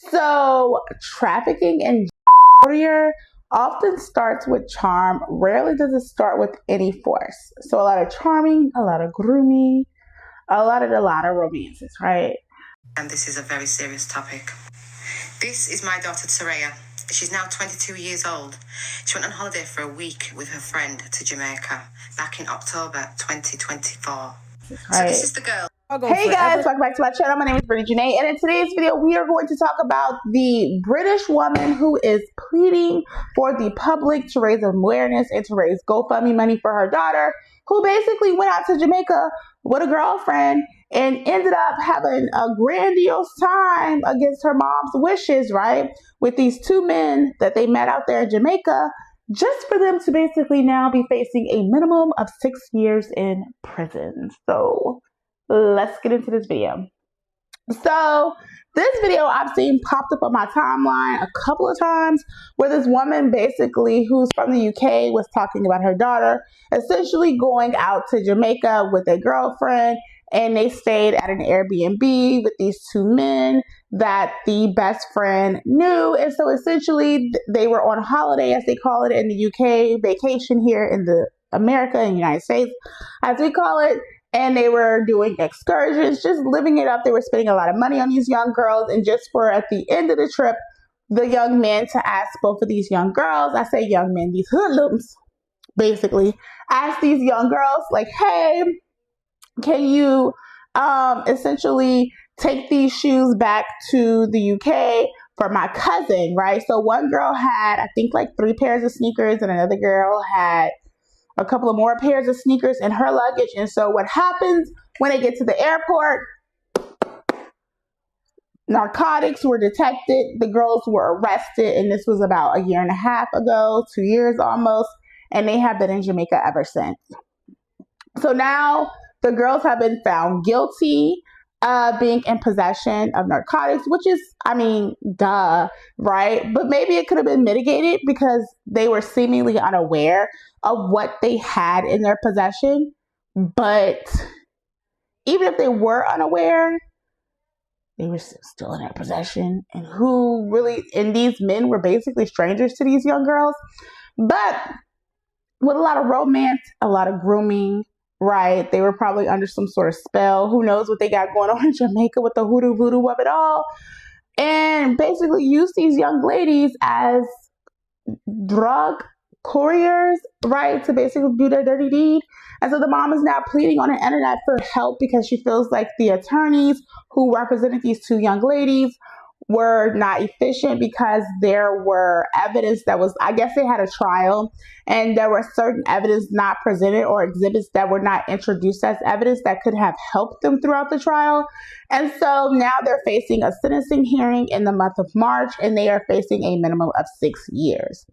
So, trafficking in warrior often starts with charm. Rarely does it start with any force. So, a lot of charming, a lot of grooming, a lot of romances, right? And this is a very serious topic. This is my daughter Saraya. She's now 22 years old. She went on holiday for a week with her friend to Jamaica back in October 2024. So this Right. is the girl. Hey guys, welcome back to my channel. My name is Brittany Janae, and in today's video, we are going to talk about the British woman who is pleading for the public to raise awareness and to raise GoFundMe money for her daughter, who basically went out to Jamaica with a girlfriend and ended up having a grandiose time against her mom's wishes, right? With these two men that they met out there in Jamaica, just for them to basically now be facing a minimum of 6 years in prison. So let's get into this video. So this video I've seen popped up on my timeline a couple of times, where this woman basically who's from the UK was talking about her daughter essentially going out to Jamaica with a girlfriend, and they stayed at an Airbnb with these two men that the best friend knew. And so essentially they were on holiday, as they call it in the UK, vacation here in the America and United States, as we call it. And they were doing excursions, just living it up. They were spending a lot of money on these young girls. And just for at the end of the trip, the young men to ask both of these young girls, I say young men, these hoodlums, basically, ask these young girls, like, hey, can you essentially take these shoes back to the UK for my cousin, right? So one girl had, I think, like 3 pairs of sneakers, and another girl had a couple of more pairs of sneakers in her luggage. And so what happens when they get to the airport, narcotics were detected. The girls were arrested, and this was about a year and a half ago, 2 years almost, and they have been in Jamaica ever since. So now the girls have been found guilty of being in possession of narcotics, which is, I mean, duh, right? But maybe it could have been mitigated because they were seemingly unaware of what they had in their possession. But even if they were unaware, they were still in their possession. And these men were basically strangers to these young girls. But with a lot of romance, a lot of grooming, right? They were probably under some sort of spell. Who knows what they got going on in Jamaica with the hoodoo voodoo of it all. And basically used these young ladies as drug couriers, right? To basically do their dirty deed. And so the mom is now pleading on the internet for help because she feels like the attorneys who represented these two young ladies were not efficient, because there were evidence that was, I guess they had a trial, and there were certain evidence not presented or exhibits that were not introduced as evidence that could have helped them throughout the trial. And so now they're facing a sentencing hearing in the month of March, and they are facing a minimum of 6 years.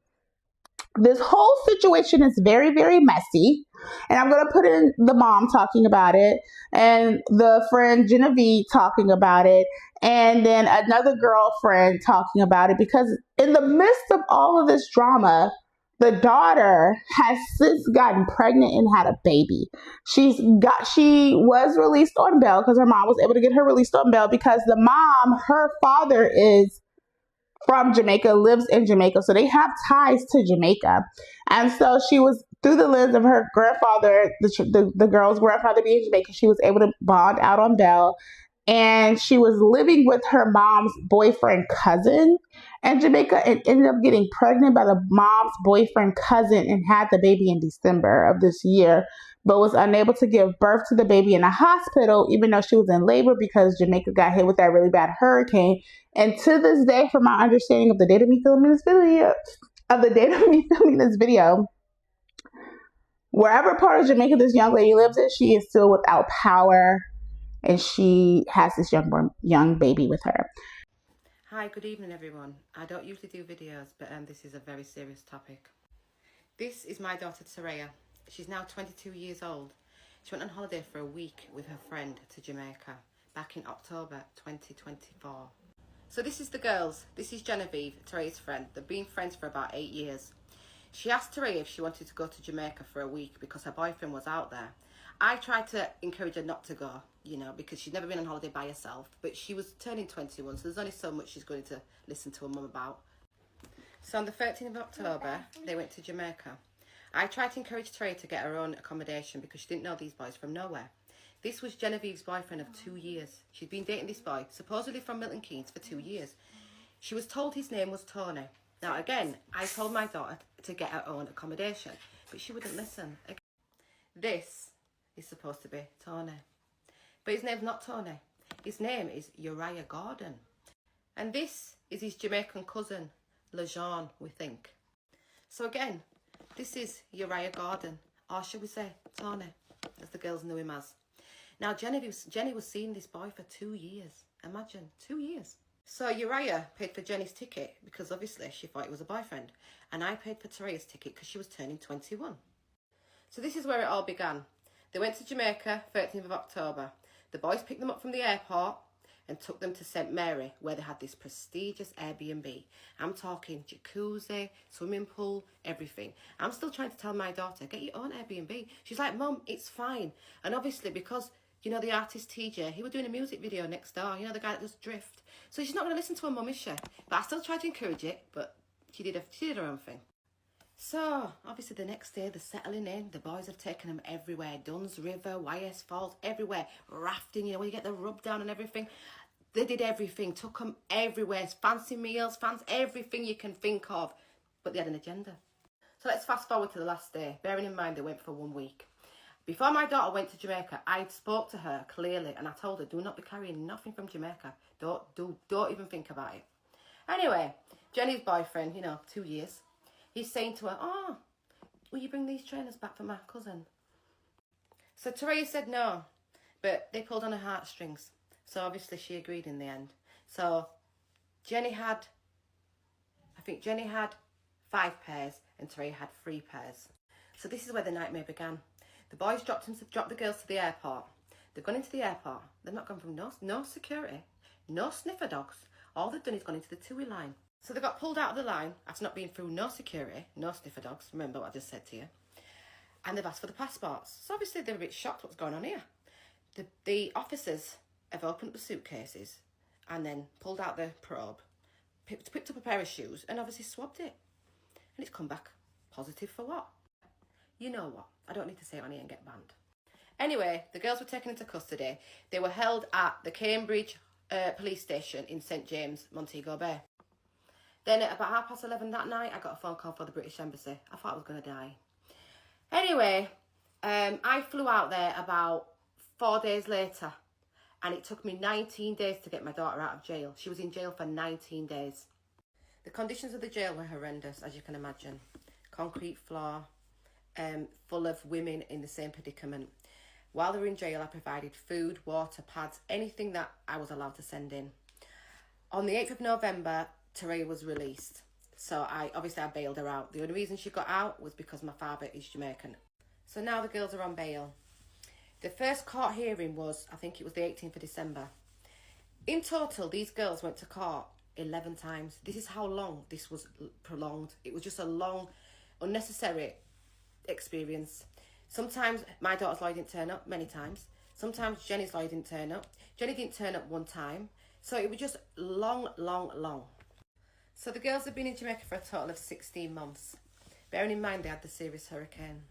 This whole situation is very, very messy. And I'm going to put in the mom talking about it, and the friend Genevieve talking about it, and then another girlfriend talking about it, because in the midst of all of this drama, the daughter has since gotten pregnant and had a baby. She was released on bail because her mom was able to get her released on bail, because the mom, her father is from Jamaica, lives in Jamaica, so they have ties to Jamaica. And so she was, through the lens of her grandfather, the girl's grandfather being Jamaican, she was able to bond out on bail. And she was living with her mom's boyfriend cousin in Jamaica, and ended up getting pregnant by the mom's boyfriend cousin, and had the baby in December of this year, but was unable to give birth to the baby in a hospital, even though she was in labor, because Jamaica got hit with that really bad hurricane. And to this day, from my understanding of the date of me filming this video, wherever part of Jamaica this young lady lives in, she is still without power, and she has this young baby with her. Hi, good evening everyone. I don't usually do videos, but this is a very serious topic. This is my daughter Saraya. She's now 22 years old. She went on holiday for a week with her friend to Jamaica back in October 2024. So this is the girls. This is Genevieve, Taraya's friend. They've been friends for about 8 years. She asked Taraya if she wanted to go to Jamaica for a week because her boyfriend was out there. I tried to encourage her not to go. you know, because she'd never been on holiday by herself. But she was turning 21, so there's only so much she's going to listen to her mum about. So on the 13th of October, they went to Jamaica. I tried to encourage Trey to get her own accommodation because she didn't know these boys from nowhere. This was Genevieve's boyfriend of 2 years. She'd been dating this boy, supposedly from Milton Keynes, for 2 years. She was told his name was Tony. Now again, I told my daughter to get her own accommodation, but she wouldn't listen. This is supposed to be Tony. But his name's not Tony. His name is Uriah Gordon. And this is his Jamaican cousin, LeJean, we think. So again, this is Uriah Gordon, or should we say Tony, as the girls knew him as. Now Jenny was seeing this boy for 2 years. Imagine, 2 years. So Uriah paid for Jenny's ticket because obviously she thought it was a boyfriend. And I paid for Teresa's ticket because she was turning 21. So this is where it all began. They went to Jamaica, 13th of October. The boys picked them up from the airport and took them to St. Mary, where they had this prestigious Airbnb. I'm talking jacuzzi, swimming pool, everything. I'm still trying to tell my daughter, get your own Airbnb. She's like, Mum, it's fine. And obviously because, you know, the artist TJ, he was doing a music video next door, you know, the guy that does Drift. So she's not going to listen to her mum, is she? But I still tried to encourage it, but she did her own thing. So, obviously the next day, they're settling in. The boys have taken them everywhere. Duns River, YS Falls, everywhere. Rafting, you know, where you get the rub down and everything. They did everything, took them everywhere. Fancy meals, everything you can think of. But they had an agenda. So let's fast forward to the last day. Bearing in mind they went for 1 week. Before my daughter went to Jamaica, I spoke to her clearly and I told her, do not be carrying nothing from Jamaica. Don't even think about it. Anyway, Jenny's boyfriend, you know, 2 years. He's saying to her, oh, will you bring these trainers back for my cousin? So Teresa said no, but they pulled on her heartstrings. So obviously she agreed in the end. So I think Jenny had 5 pairs and Teresa had 3 pairs. So this is where the nightmare began. The boys dropped the girls to the airport. They've gone into the airport. They've not gone from no security, no sniffer dogs. All they've done is gone into the two-way line. So they got pulled out of the line after not being through no security, no sniffer dogs. Remember what I just said to you. And they've asked for the passports. So obviously they're a bit shocked what's going on here. The officers have opened up the suitcases and then pulled out the probe, picked up a pair of shoes and obviously swabbed it. And it's come back positive for what? You know what? I don't need to say it on here and get banned. Anyway, the girls were taken into custody. They were held at the Cambridge police station in St James, Montego Bay. Then at about 11:30 that night, I got a phone call for the British Embassy. I thought I was going to die. Anyway, I flew out there about 4 days later. And it took me 19 days to get my daughter out of jail. She was in jail for 19 days. The conditions of the jail were horrendous, as you can imagine. Concrete floor, full of women in the same predicament. While they were in jail, I provided food, water, pads, anything that I was allowed to send in. On the 8th of November, Teresa was released. So I bailed her out. The only reason she got out was because my father is Jamaican. So now the girls are on bail. The first court hearing was, I think it was the 18th of December. In total, these girls went to court 11 times. This is how long this was prolonged. It was just a long, unnecessary experience. Sometimes my daughter's lawyer didn't turn up, many times. Sometimes Jenny's lawyer didn't turn up. Jenny didn't turn up one time. So it was just long. So the girls have been in Jamaica for a total of 16 months. Bearing in mind they had the serious hurricane.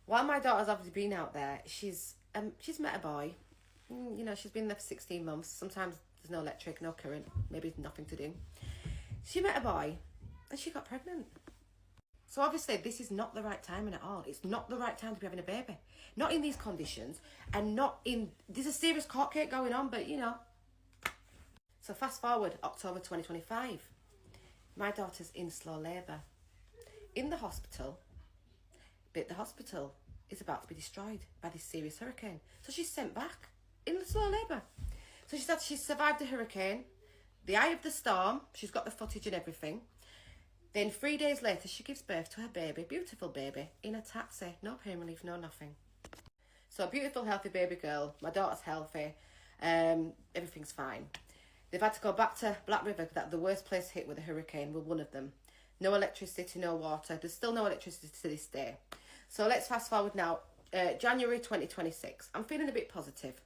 While my daughter's obviously been out there, she's met a boy. You know, she's been there for 16 months. Sometimes there's no electric, no current, maybe nothing to do. She met a boy and she got pregnant. So obviously this is not the right timing at all. It's not the right time to be having a baby. Not in these conditions and not in... There's a serious court case going on, but you know. So fast forward, October 2025. My daughter's in slow labour. In the hospital... But the hospital is about to be destroyed by this serious hurricane. So she's sent back in the slow labour. So she said she's survived the hurricane, the eye of the storm. She's got the footage and everything. Then 3 days later, she gives birth to her baby, beautiful baby, in a taxi. No pain relief, no nothing. So a beautiful, healthy baby girl. My daughter's healthy. Everything's fine. They've had to go back to Black River, that the worst place hit with a hurricane, were one of them. No electricity, no water. There's still no electricity to this day. So let's fast forward now, January 2026. I'm feeling a bit positive.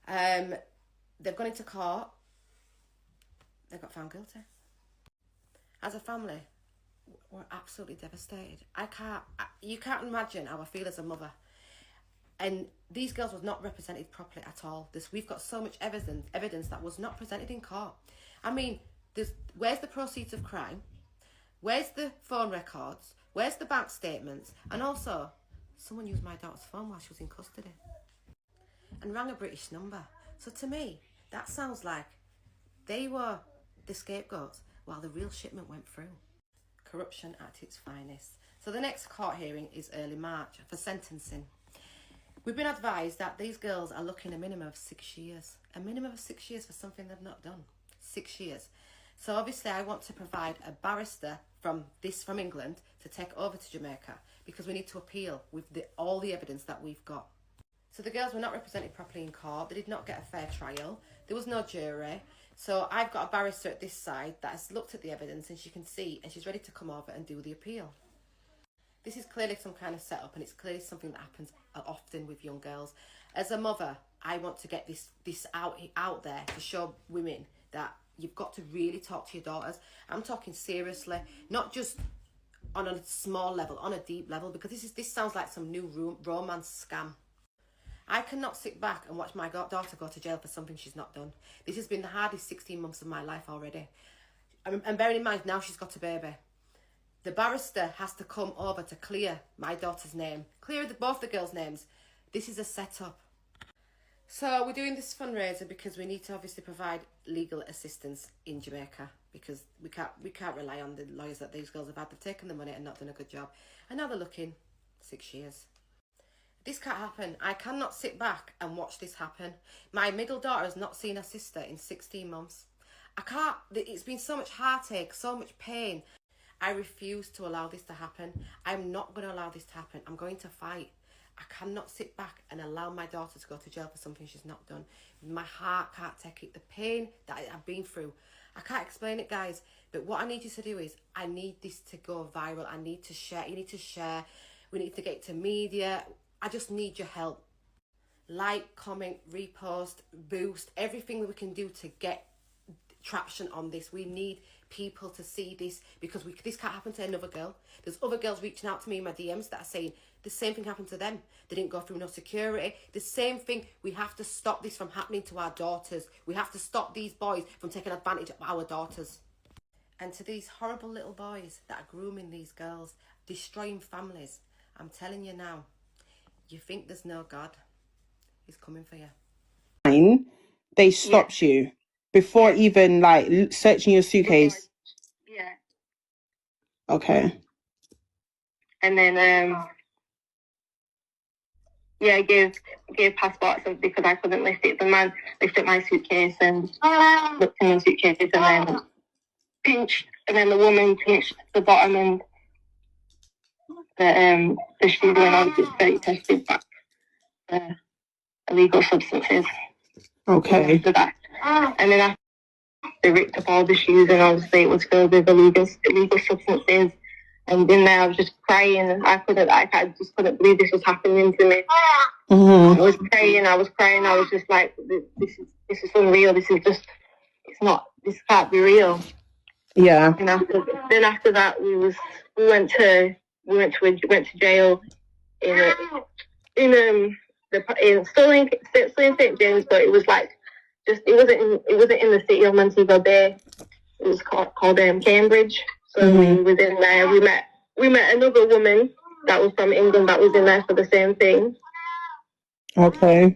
They've gone into court. They got found guilty. As a family, we're absolutely devastated. You can't imagine how I feel as a mother. And these girls was not represented properly at all. We've got so much evidence that was not presented in court. I mean, where's the proceeds of crime? Where's the phone records? Where's the bank statements? And also, someone used my daughter's phone while she was in custody and rang a British number. So to me, that sounds like they were the scapegoats while the real shipment went through. Corruption at its finest. So the next court hearing is early March for sentencing. We've been advised that these girls are looking a minimum of 6 years. A minimum of 6 years for something they've not done. 6 years. So obviously I want to provide a barrister from England to take over to Jamaica because we need to appeal with all the evidence that we've got. So the girls were not represented properly in court. They did not get a fair trial. There was no jury. So I've got a barrister at this side that has looked at the evidence and she can see and she's ready to come over and do the appeal. This is clearly some kind of setup and it's clearly something that happens often with young girls. As a mother, I want to get this out there to show women that you've got to really talk to your daughters. I'm talking seriously, not just on a small level, on a deep level, because this sounds like some new romance scam. I cannot sit back and watch my daughter go to jail for something she's not done. This has been the hardest 16 months of my life already. And bearing in mind, now she's got a baby. The barrister has to come over to clear my daughter's name, clear both the girls' names. This is a setup. So we're doing this fundraiser because we need to obviously provide legal assistance in Jamaica because we can't rely on the lawyers that these girls have had. They've taken the money and not done a good job. And now they're looking 6 years. This can't happen. I cannot sit back and watch this happen. My middle daughter has not seen her sister in 16 months. I can't. It's been so much heartache, so much pain. I refuse to allow this to happen. I'm not going to allow this to happen. I'm going to fight. I cannot sit back and allow my daughter to go to jail for something she's not done. My heart can't take it. The pain that I've been through. I can't explain it, guys. But what I need you to do is, I need this to go viral. I need to share. You need to share. We need to get to media. I just need your help. Like, comment, repost, boost, everything that we can do to get traction on this. We need people to see this because this can't happen to another girl. There's other girls reaching out to me in my DMs that are saying the same thing happened to them. They didn't go through no security. The same thing. We have to stop this from happening to our daughters. We have to stop these boys from taking advantage of our daughters. And to these horrible little boys that are grooming these girls, destroying families, I'm telling you now, you think there's no God, he's coming for you. They stopped you before even like searching your suitcase. Yeah. Okay. And then gave passports because I couldn't lift it. The man lifted my suitcase and looked in the suitcases and then pinched, and then the woman pinched the bottom and the shoe went on to study tested back illegal substances. Okay. After that. And then after they ripped up all the shoes and obviously it was filled with illegal substances. And in there I was just crying. I just couldn't believe this was happening to me. Mm-hmm. I was praying. I was just like, this is unreal. This can't be real. Yeah. And after that we went to jail still in St. James, but it was like it wasn't in the city of Montego Bay. It was called Cambridge. So we was in there. We met another woman that was from England that was in there for the same thing. Okay.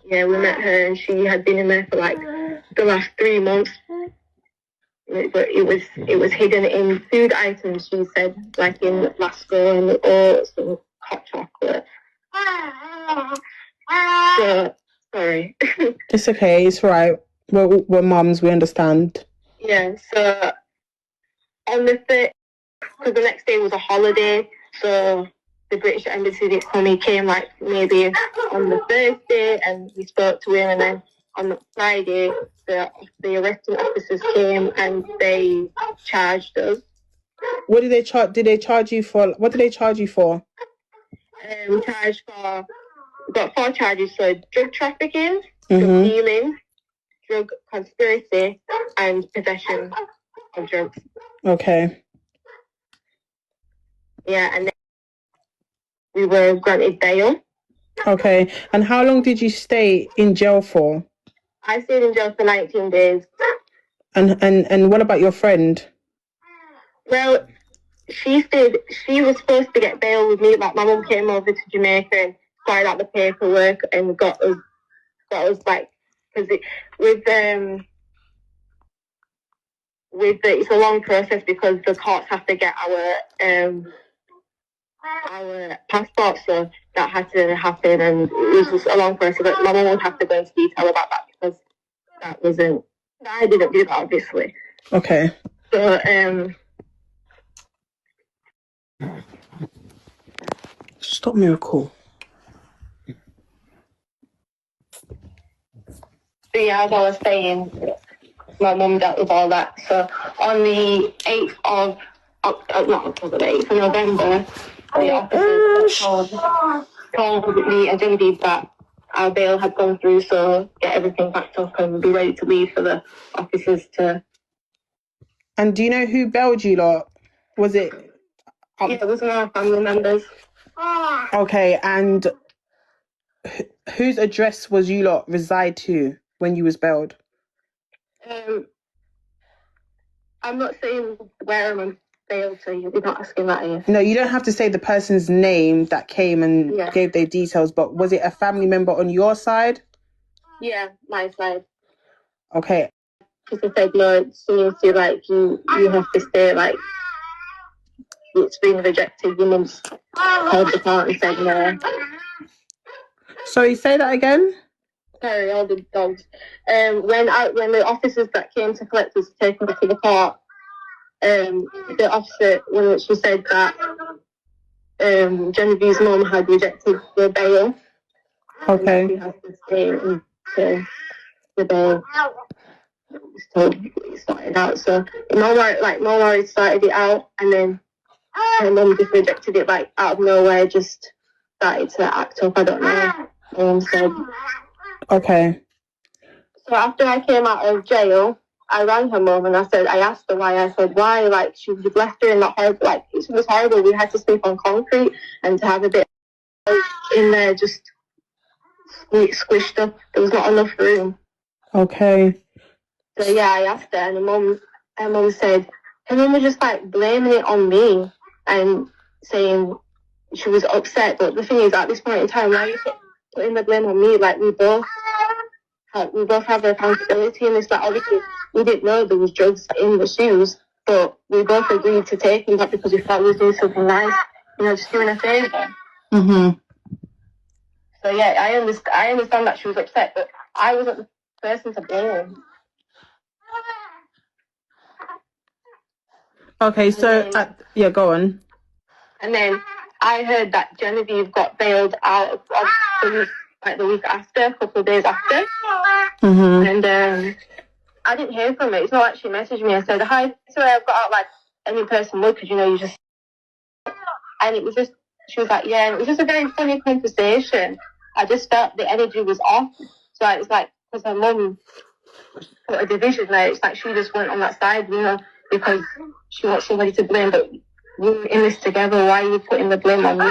Yeah, we met her and she had been in there for like the last 3 months. But it was hidden in food items, she said, like in Lasco and oats and hot chocolate. So, sorry. It's okay. It's right. We're mums. We understand. Yeah. So on the third, because the next day was a holiday, so the British Embassy didn't come. He came like maybe on the Thursday, and we spoke to him, and then on the Friday, the arresting officers came and they charged us. What did they charge? Did they charge you for? What did they charge you for? We got 4 charges. So drug trafficking, drug dealing, drug conspiracy, and possession of drugs. Okay. Yeah, and then we were granted bail. Okay. And how long did you stay in jail for? I stayed in jail for 19 days. And what about your friend? Well, she was supposed to get bail with me. Like, my mum came over to Jamaica and started out the paperwork and got us like, because it's a long process because the courts have to get our passport, so that had to happen, and it was just a long process. But my mum would have to go into detail about that because I didn't do that, obviously. Okay. So Stop miracle. So yeah, as I was saying, my mum dealt with all that. So on the 8th of November, the officers told me and Genevieve that our bail had gone through, so get everything packed up and be ready to leave for the officers to... And do you know who bailed you lot? Was it... Yeah, it was one of our family members. Okay, and whose address was you lot reside to when you was bailed? I'm not saying where I'm bailed to. You're not asking that here. No, you don't have to say the person's name that came and gave their details, but was it a family member on your side? Yeah, my side. Okay. People said, no, seriously, like, you have to stay, like, it's been rejected. Your mum's called the court and said no. Sorry, say that again? Sorry, all the dogs. When the officers that came to collect us taken us to the court, the officer, when she said that Genevieve's mum had rejected the bail. Okay. And she has to stay until the bail. So it started out. So mum already started it out, and then her mum just rejected it, like, out of nowhere, just started to act up. I don't know. Mum said. Okay. So after I came out of jail, I rang her mum and I asked her why. I said, why? Like, she left her in that horrible, like, it was horrible. We had to sleep on concrete and to have a bit in there just squished up. There was not enough room. Okay. So yeah, I asked her, and her mum said, her mum was just like blaming it on me and saying she was upset. But the thing is, at this point in time, why are you putting the blame on me? Like, we both have the accountability in this. Like, obviously, we didn't know there was drugs in the shoes, but we both agreed to take them, not because we thought we was doing something nice, just doing a favour. So yeah, I understand that she was upset, but I wasn't the person to blame. Okay, so yeah, go on. And then I heard that Genevieve got bailed out of the week after, a couple of days after. And I didn't hear from her. It's not like she messaged me and said, hi, sorry, I've got out like any person would, because you just... And it was just, she was like, yeah, and it was just a very funny conversation. I just felt the energy was off. So it's like, because her mum put a division there, it's like she just went on that side, because she wants somebody to blame, but we're in this together. Why are you putting the blame on me?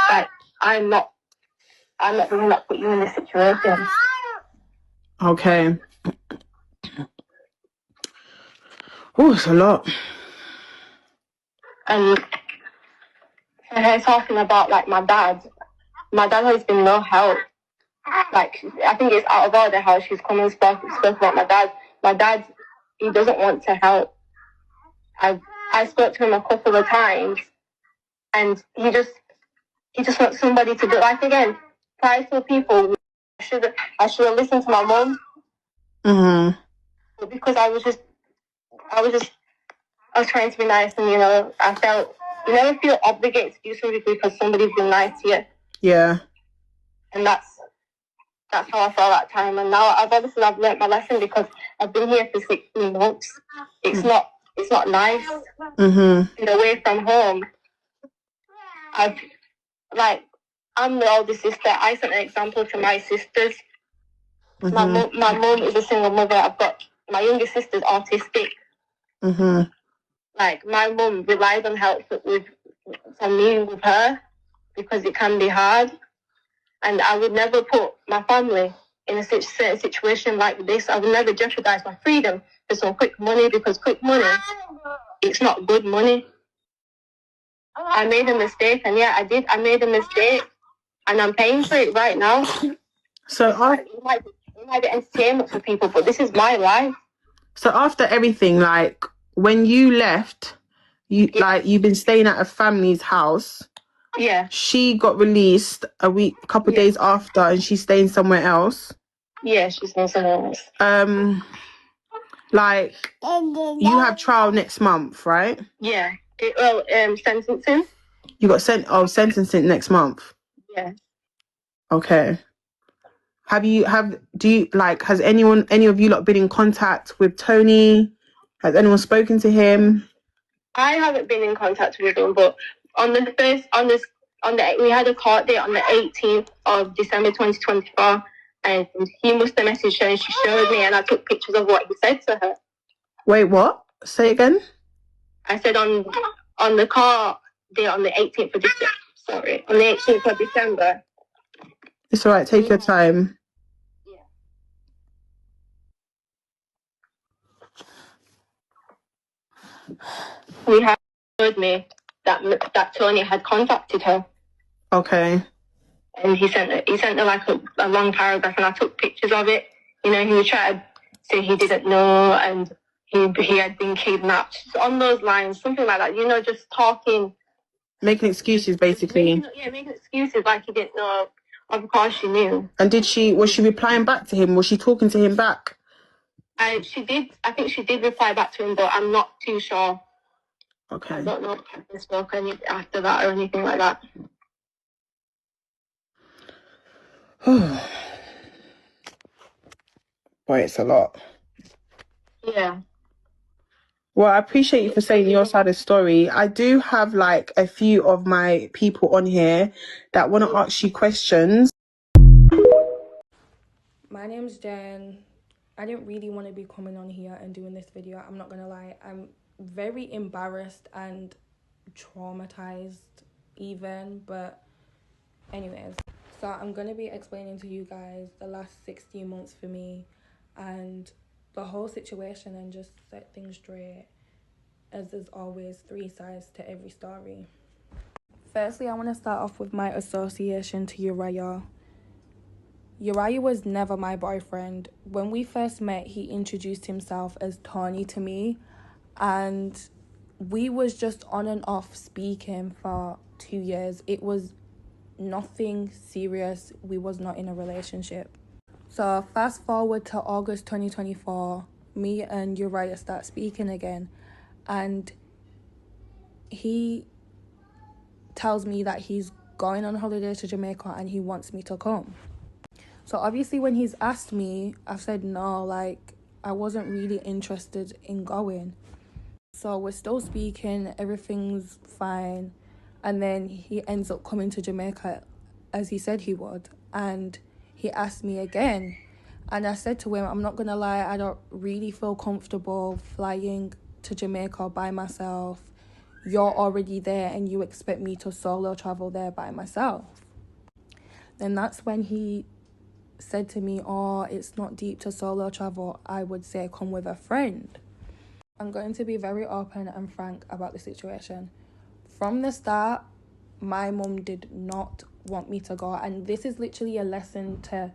Like, I'm not the one that put you in this situation. Okay. Oh, it's a lot. And her talking about, like, my dad has been no help. Like, I think it's out of order how she's come and spoke about my dad. My dad, he doesn't want to help. I spoke to him a couple of times, and he just wants somebody to do. Like, again, prideful people. I should have listened to my mum. But because I was trying to be nice, and I felt, you never feel obligated to do something because somebody's been nice to you. Yeah. And that's how I felt that time. And now I've learnt my lesson, because I've been here for 16 months. It's not nice. Away from home. I'm the older sister. I set an example to my sisters. My mum is a single mother. I've got my younger sister's autistic. Like, my mum relies on help from me with her because it can be hard. And I would never put my family in a certain situation like this. I would never jeopardize my freedom for some quick money, because quick money, it's not good money. I made a mistake, and yeah, I did. I made a mistake, and I'm paying for it right now. So it might be entertainment for people, but this is my life. So after everything, like when you left, you've been staying at a family's house. Yeah. She got released a couple days after, and she's staying somewhere else. Yeah, she's staying somewhere else. Like, you have trial next month, right? Yeah. Sentencing. You got sentencing next month. Yeah. Okay. Has any of you lot been in contact with Tony? Has anyone spoken to him? I haven't been in contact with him, but we had a court date on the 18th of December 2024, and he must have messaged her, and she showed me, and I took pictures of what he said to her. Wait, what? Say again? I said on the court date on the 18th of December. Sorry, on the 18th of December. It's all right. Take your time. He had told me that Tony had contacted her. Okay. And he sent her like a long paragraph, and I took pictures of it. You know, he was trying to say he didn't know, and he had been kidnapped. On those lines, something like that. You know, just talking, making excuses, basically. Making excuses like he didn't know. Of course, she knew. And was she replying back to him? Was she talking to him back? She did. I think she did reply back to him, but I'm not too sure. Okay. I don't know if they spoke after that or anything like that. Boy, it's a lot. Yeah. Well, I appreciate you for saying your side of the story. I do have like a few of my people on here that want to ask you questions. My name's Jen. I didn't really want to be coming on here and doing this video. I'm not going to lie. I'm very embarrassed and traumatized even. But anyways, so I'm going to be explaining to you guys the last 16 months for me and the whole situation, and just set things straight, as there's always three sides to every story. Firstly, I want to start off with my association to Uriah. Uriah was never my boyfriend. When we first met, he introduced himself as Tony to me, and we was just on and off speaking for 2 years. It was nothing serious. We was not in a relationship. So fast forward to August 2024, me and Uriah start speaking again, and he tells me that he's going on holiday to Jamaica and he wants me to come. So obviously when he's asked me, I've said no, like I wasn't really interested in going. So we're still speaking, everything's fine, and then he ends up coming to Jamaica as he said he would, and he asked me again, and I said to him, I'm not gonna lie, I don't really feel comfortable flying to Jamaica by myself. You're already there and you expect me to solo travel there by myself. Then that's when he said to me, oh, it's not deep to solo travel. I would say come with a friend. I'm going to be very open and frank about the situation. From the start, my mum did not want me to go. And this is literally a lesson to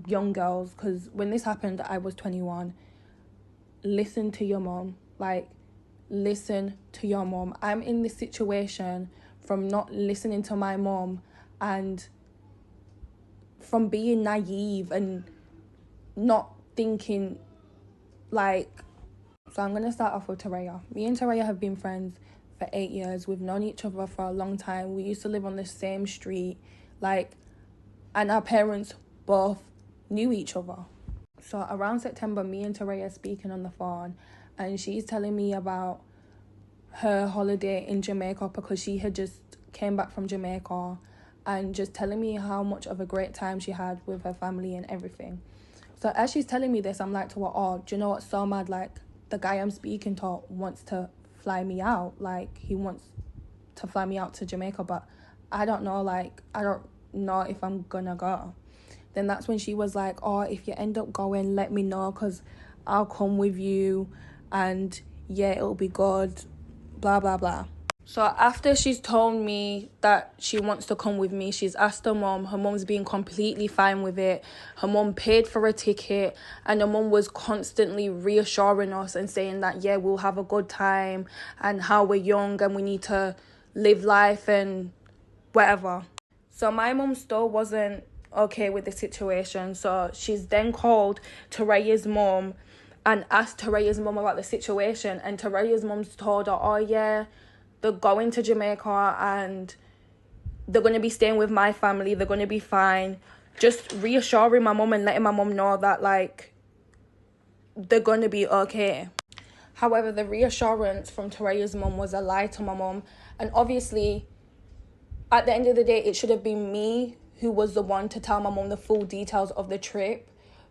young girls, because when this happened, I was 21. Listen to your mum. Like, listen to your mom. I'm in this situation from not listening to my mom and from being naive and not thinking like. So I'm going to start off with Taraya. Me and Taraya have been friends for 8 years. We've known each other for a long time. We used to live on the same street, and our parents both knew each other. So around September, me and Taraya are speaking on the phone, and she's telling me about her holiday in Jamaica because she had just came back from Jamaica and just telling me how much of a great time she had with her family and everything. So as she's telling me this, I'm like to her, oh, do you know what's so mad? Like, the guy I'm speaking to wants to fly me out. Like, he wants to fly me out to Jamaica, but I don't know, like, I don't know if I'm gonna go. Then that's when she was like, oh, if you end up going, let me know, because I'll come with you, and yeah, it'll be good, blah, blah, blah. So after she's told me that she wants to come with me, she's asked her mum. Her mum's been completely fine with it. Her mum paid for a ticket, and her mum was constantly reassuring us and saying that, yeah, we'll have a good time, and how we're young and we need to live life and whatever. So my mum still wasn't okay with the situation. So she's then called Taraya's mum and asked Taraya's mum about the situation. And Taraya's mum's told her, oh yeah, they're going to Jamaica and they're going to be staying with my family. They're going to be fine. Just reassuring my mum and letting my mum know that, like, they're going to be okay. However, the reassurance from Taraya's mum was a lie to my mum. And obviously, at the end of the day, it should have been me who was the one to tell my mum the full details of the trip.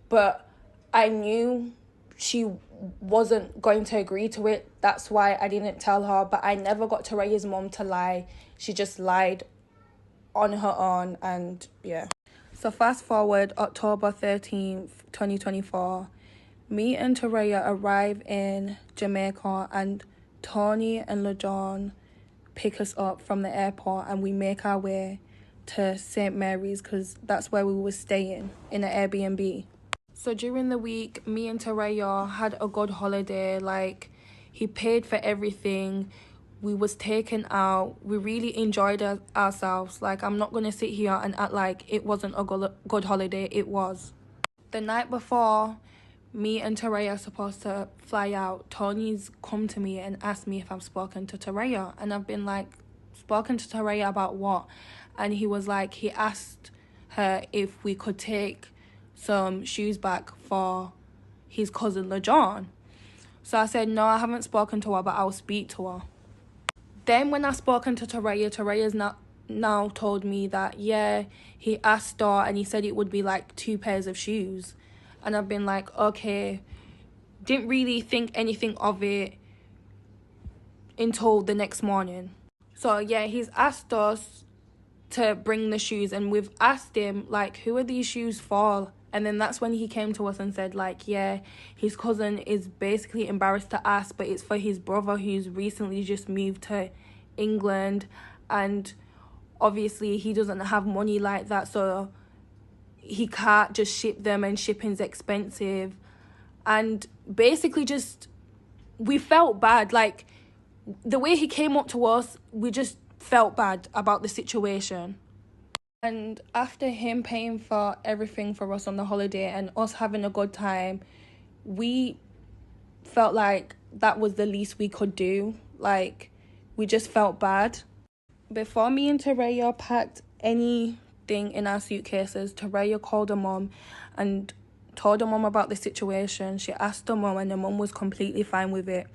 But I knew she wasn't going to agree to it. That's why I didn't tell her. But I never got Taraya's mum to lie. She just lied on her own, and yeah. So fast forward, October 13th, 2024. Me and Taraya arrive in Jamaica, and Tony and LeJohn pick us up from the airport, and we make our way to St. Mary's because that's where we were staying, in an Airbnb. So during the week, me and Taraya had a good holiday. Like, he paid for everything. We was taken out. We really enjoyed ourselves. Like, I'm not going to sit here and act like it wasn't a good holiday. It was. The night before me and Taraya are supposed to fly out, Tony's come to me and asked me if I've spoken to Taraya. And I've been like, spoken to Taraya about what? And he was like, he asked her if we could take some shoes back for his cousin LeJohn. So I said, no, I haven't spoken to her, but I'll speak to her. Then when I spoken to Taraya, Taraya's now told me that, yeah, he asked her and he said it would be like 2 pairs of shoes. And I've been like, okay, didn't really think anything of it until the next morning. So yeah, he's asked us to bring the shoes, and we've asked him, like, who are these shoes for? And then that's when he came to us and said, like, yeah, his cousin is basically embarrassed to ask, but it's for his brother who's recently just moved to England, and obviously he doesn't have money like that, so he can't just ship them, and shipping's expensive. And basically just, we felt bad. Like, the way he came up to us, we just felt bad about the situation. And after him paying for everything for us on the holiday and us having a good time, we felt like that was the least we could do. Like, we just felt bad. Before me and Taraya packed anything in our suitcases, Taraya called her mum and told her mum about the situation. She asked her mum, and her mum was completely fine with it.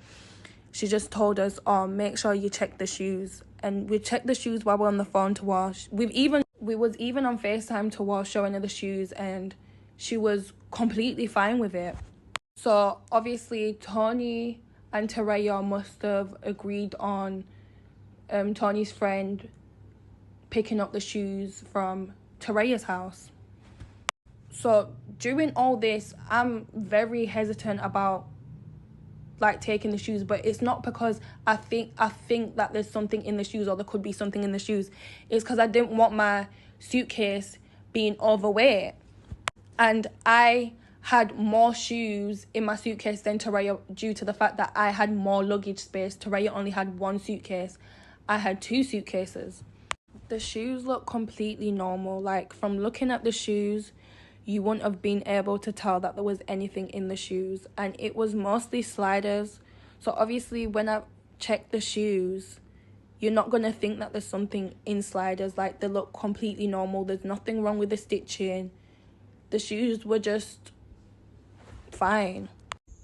She just told us, oh, make sure you check the shoes. And we checked the shoes while we're on the phone to wash. We was even on FaceTime to wash, showing her the shoes, and she was completely fine with it. So obviously Tony and Taraya must have agreed on Tony's friend picking up the shoes from Taraya's house. So during all this, I'm very hesitant about, like, taking the shoes, but it's not because I think that there's something in the shoes, or there could be something in the shoes. It's because I didn't want my suitcase being overweight, and I had more shoes in my suitcase than Taraya due to the fact that I had more luggage space. Taraya only had 1 suitcase. I had 2 suitcases. The shoes look completely normal. Like, from looking at the shoes, you wouldn't have been able to tell that there was anything in the shoes, and it was mostly sliders. So obviously when I checked the shoes, you're not going to think that there's something in sliders. Like, they look completely normal. There's nothing wrong with the stitching. The shoes were just fine.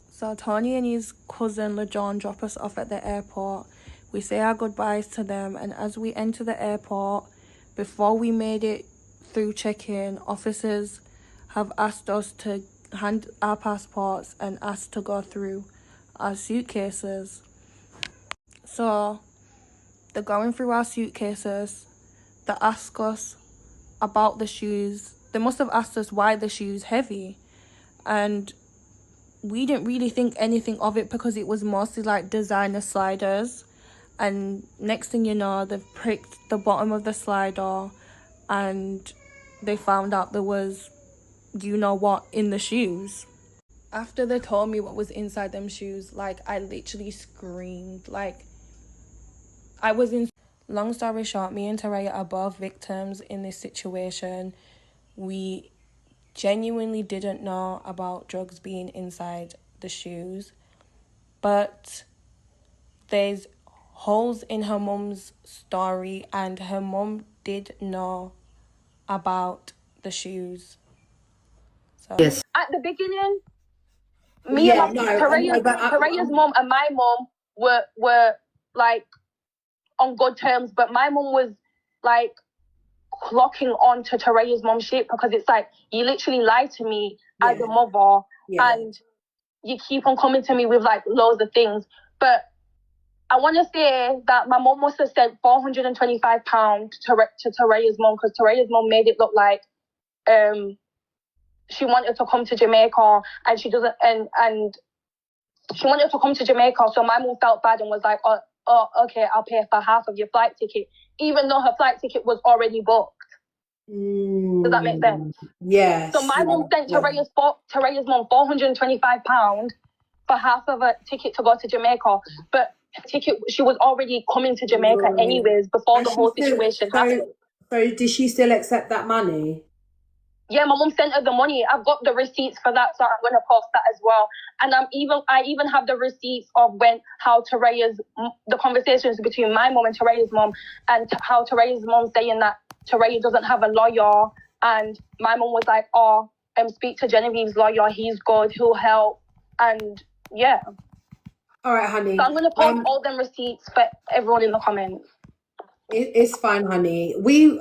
So Tony and his cousin LeJohn drop us off at the airport. We say our goodbyes to them, and as we enter the airport, Before we made it through check-in, officers have asked us to hand our passports and asked to go through our suitcases. So they're going through our suitcases. They ask us about the shoes. They must have asked us why the shoes heavy, and we didn't really think anything of it because it was mostly like designer sliders. And next thing you know, they've pricked the bottom of the slider and they found out there was you know what in the shoes. After they told me what was inside them shoes, like, I literally screamed. Like, I was in... Long story short, me and Taraya are both victims in this situation. We genuinely didn't know about drugs being inside the shoes, but there's holes in her mum's story, and her mum did know about the shoes. So Yes. At the beginning, me and Taraya's mum and my mum were like on good terms, but my mum was like clocking on to Taraya's mum shit, because it's like, you literally lied to me as a mother, and you keep on coming to me with like loads of things. But I want to say that my mum must have sent £425 to Taraya's mum, because Taraya's mum made it look like she wanted to come to Jamaica, and she doesn't, and she wanted to come to Jamaica. So my mum felt bad and was like, oh, okay, I'll pay for half of your flight ticket, even though her flight ticket was already booked. Does that make sense? Yes. So my mum sent Taraya's mum £425 for half of a ticket to go to Jamaica, but ticket, she was already coming to Jamaica anyways before the whole situation happened. So did she still accept that money? Yeah, my mum sent her the money. I've got the receipts for that, so I'm gonna post that as well. And I even have the receipts of the conversations between my mum and Taraya's mum, and how Taraya's mum saying that Taraya doesn't have a lawyer, and my mum was like, oh, speak to Genevieve's lawyer, he's good, he'll help, and yeah. All right, honey. So I'm gonna post all them receipts for everyone in the comments. It's fine, honey. We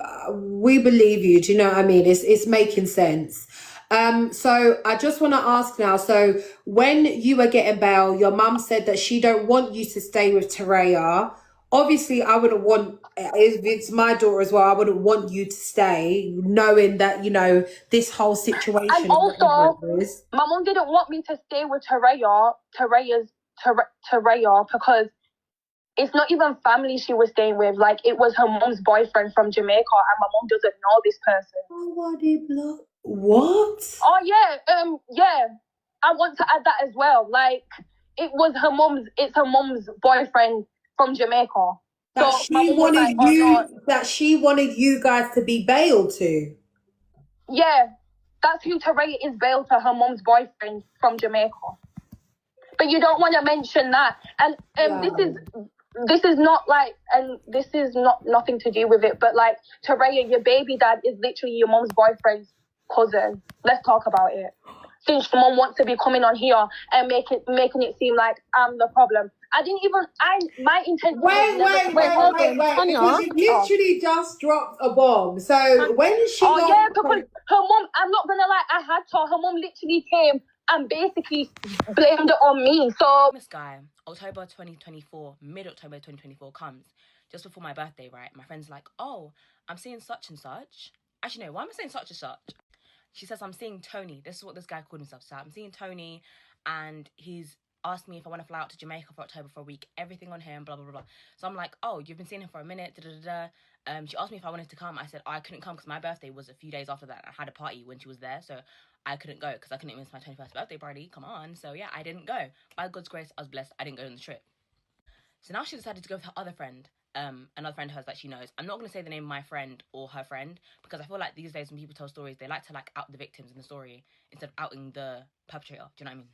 believe you. Do you know what I mean? It's making sense. So I just want to ask now. So when you were getting bail, your mum said that she don't want you to stay with Taraya. Obviously, I wouldn't want. If it's my daughter as well, I wouldn't want you to stay, knowing that this whole situation. And also, my mum didn't want me to stay with Taraya, because it's not even family she was staying with. Like, it was her mom's boyfriend from Jamaica, and my mom doesn't know this person. What? Oh yeah. I want to add that as well. Like, it's her mom's boyfriend from Jamaica. That so she wanted you guys to be bailed to. Yeah, that's who Taraya is bailed to, her mom's boyfriend from Jamaica. But you don't want to mention that. And this is not like, and this is not nothing to do with it, but like, Taraya, your baby dad is literally your mom's boyfriend's cousin. Let's talk about it. Since your mom wants to be coming on here and making it seem like I'm the problem. My intention was because you literally just dropped a bomb. So when she because her mom, I'm not gonna lie, I had to. Her mom literally came and basically blamed it on me. So This guy, October 2024, mid-October 2024 comes just before my birthday, right? My friend's like, oh, I'm seeing such and such. Actually, no, why am I saying such and such? She says, I'm seeing Tony. This is what this guy called himself. So I'm seeing Tony, and he's asked me if I want to fly out to Jamaica for October for a week. Everything on him, blah, blah, blah, blah. So I'm like, oh, you've been seeing him for a minute, da-da-da-da. She asked me if I wanted to come. I said, I couldn't come because my birthday was a few days after that. I had a party when she was there, so I couldn't go because I couldn't miss my 21st birthday party. Come on. So yeah, I didn't go. By God's grace, I was blessed. I didn't go on the trip. So now she decided to go with her other friend, another friend of hers that she knows. I'm not going to say the name of my friend or her friend, because I feel like these days when people tell stories, they like to like out the victims in the story instead of outing the perpetrator. Do you know what I mean?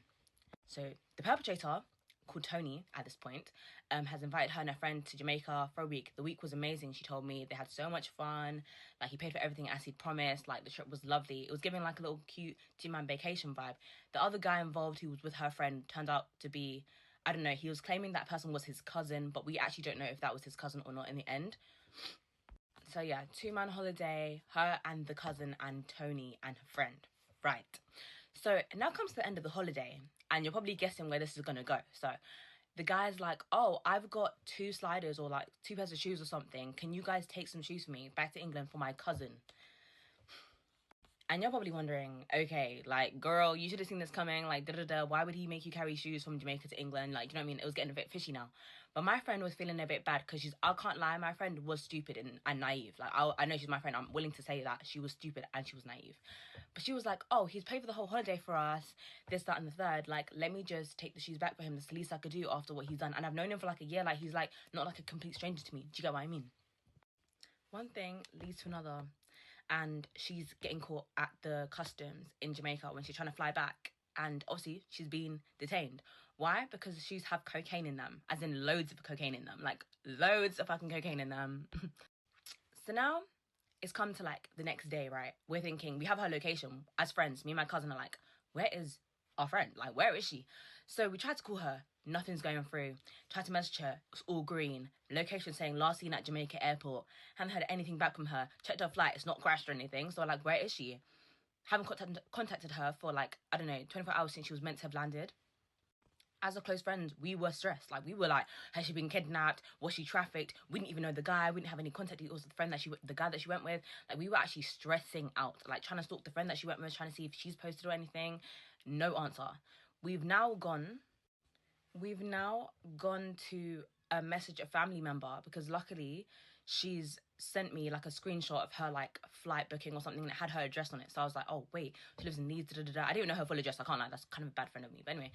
So the perpetrator, called Tony at this point, has invited her and her friend to Jamaica for a week. The week was amazing, she told me. They had so much fun. Like, he paid for everything as he'd promised. Like, the trip was lovely. It was giving like a little cute two-man vacation vibe. The other guy involved who was with her friend turned out to be, I don't know, he was claiming that person was his cousin, but we actually don't know if that was his cousin or not in the end. So yeah, 2-man holiday, her and the cousin and Tony and her friend. Right. So now comes the end of the holiday, and you're probably guessing where this is gonna go. So the guy's like, oh, I've got 2 sliders or like 2 pairs of shoes or something. Can you guys take some shoes for me back to England for my cousin? And you're probably wondering, okay, like, girl, you should have seen this coming. Like, da-da-da, why would he make you carry shoes from Jamaica to England? Like, you know what I mean? It was getting a bit fishy now. But my friend was feeling a bit bad because I can't lie, my friend was stupid and naive. Like, I know she's my friend. I'm willing to say that. She was stupid and she was naive. But she was like, oh, he's paid for the whole holiday for us, this, that, and the third. Like, let me just take the shoes back for him. That's the least I could do after what he's done. And I've known him for like a year. Like, he's like, not like a complete stranger to me. Do you get what I mean? One thing leads to another. And she's getting caught at the customs in Jamaica when she's trying to fly back. And obviously, she's been detained. Why? Because the shoes have cocaine in them. As in loads of cocaine in them. Like, loads of fucking cocaine in them. So now, it's come to, like, the next day, right? We're thinking, we have her location. As friends, me and my cousin are like, where is our friend? Like, where is she? So we tried to call her. Nothing's going through. Tried to message her. It's all green. Location saying last seen at Jamaica airport. Haven't heard anything back from her. Checked her flight. It's not crashed or anything. So like, where is she? Haven't contacted her for like, I don't know, 24 hours since she was meant to have landed. As a close friend, we were stressed. Like, we were like, has she been kidnapped? Was she trafficked? We didn't even know the guy. We didn't have any contact details with the guy that she went with. Like, we were actually stressing out. Like, trying to stalk the friend that she went with, trying to see if she's posted or anything. No answer. We've now gone to message a family member because luckily she's sent me like a screenshot of her like flight booking or something and it had her address on it. So I was like, oh wait, she lives in Leeds. I didn't even know her full address. I can't lie, that's kind of a bad friend of me. But anyway,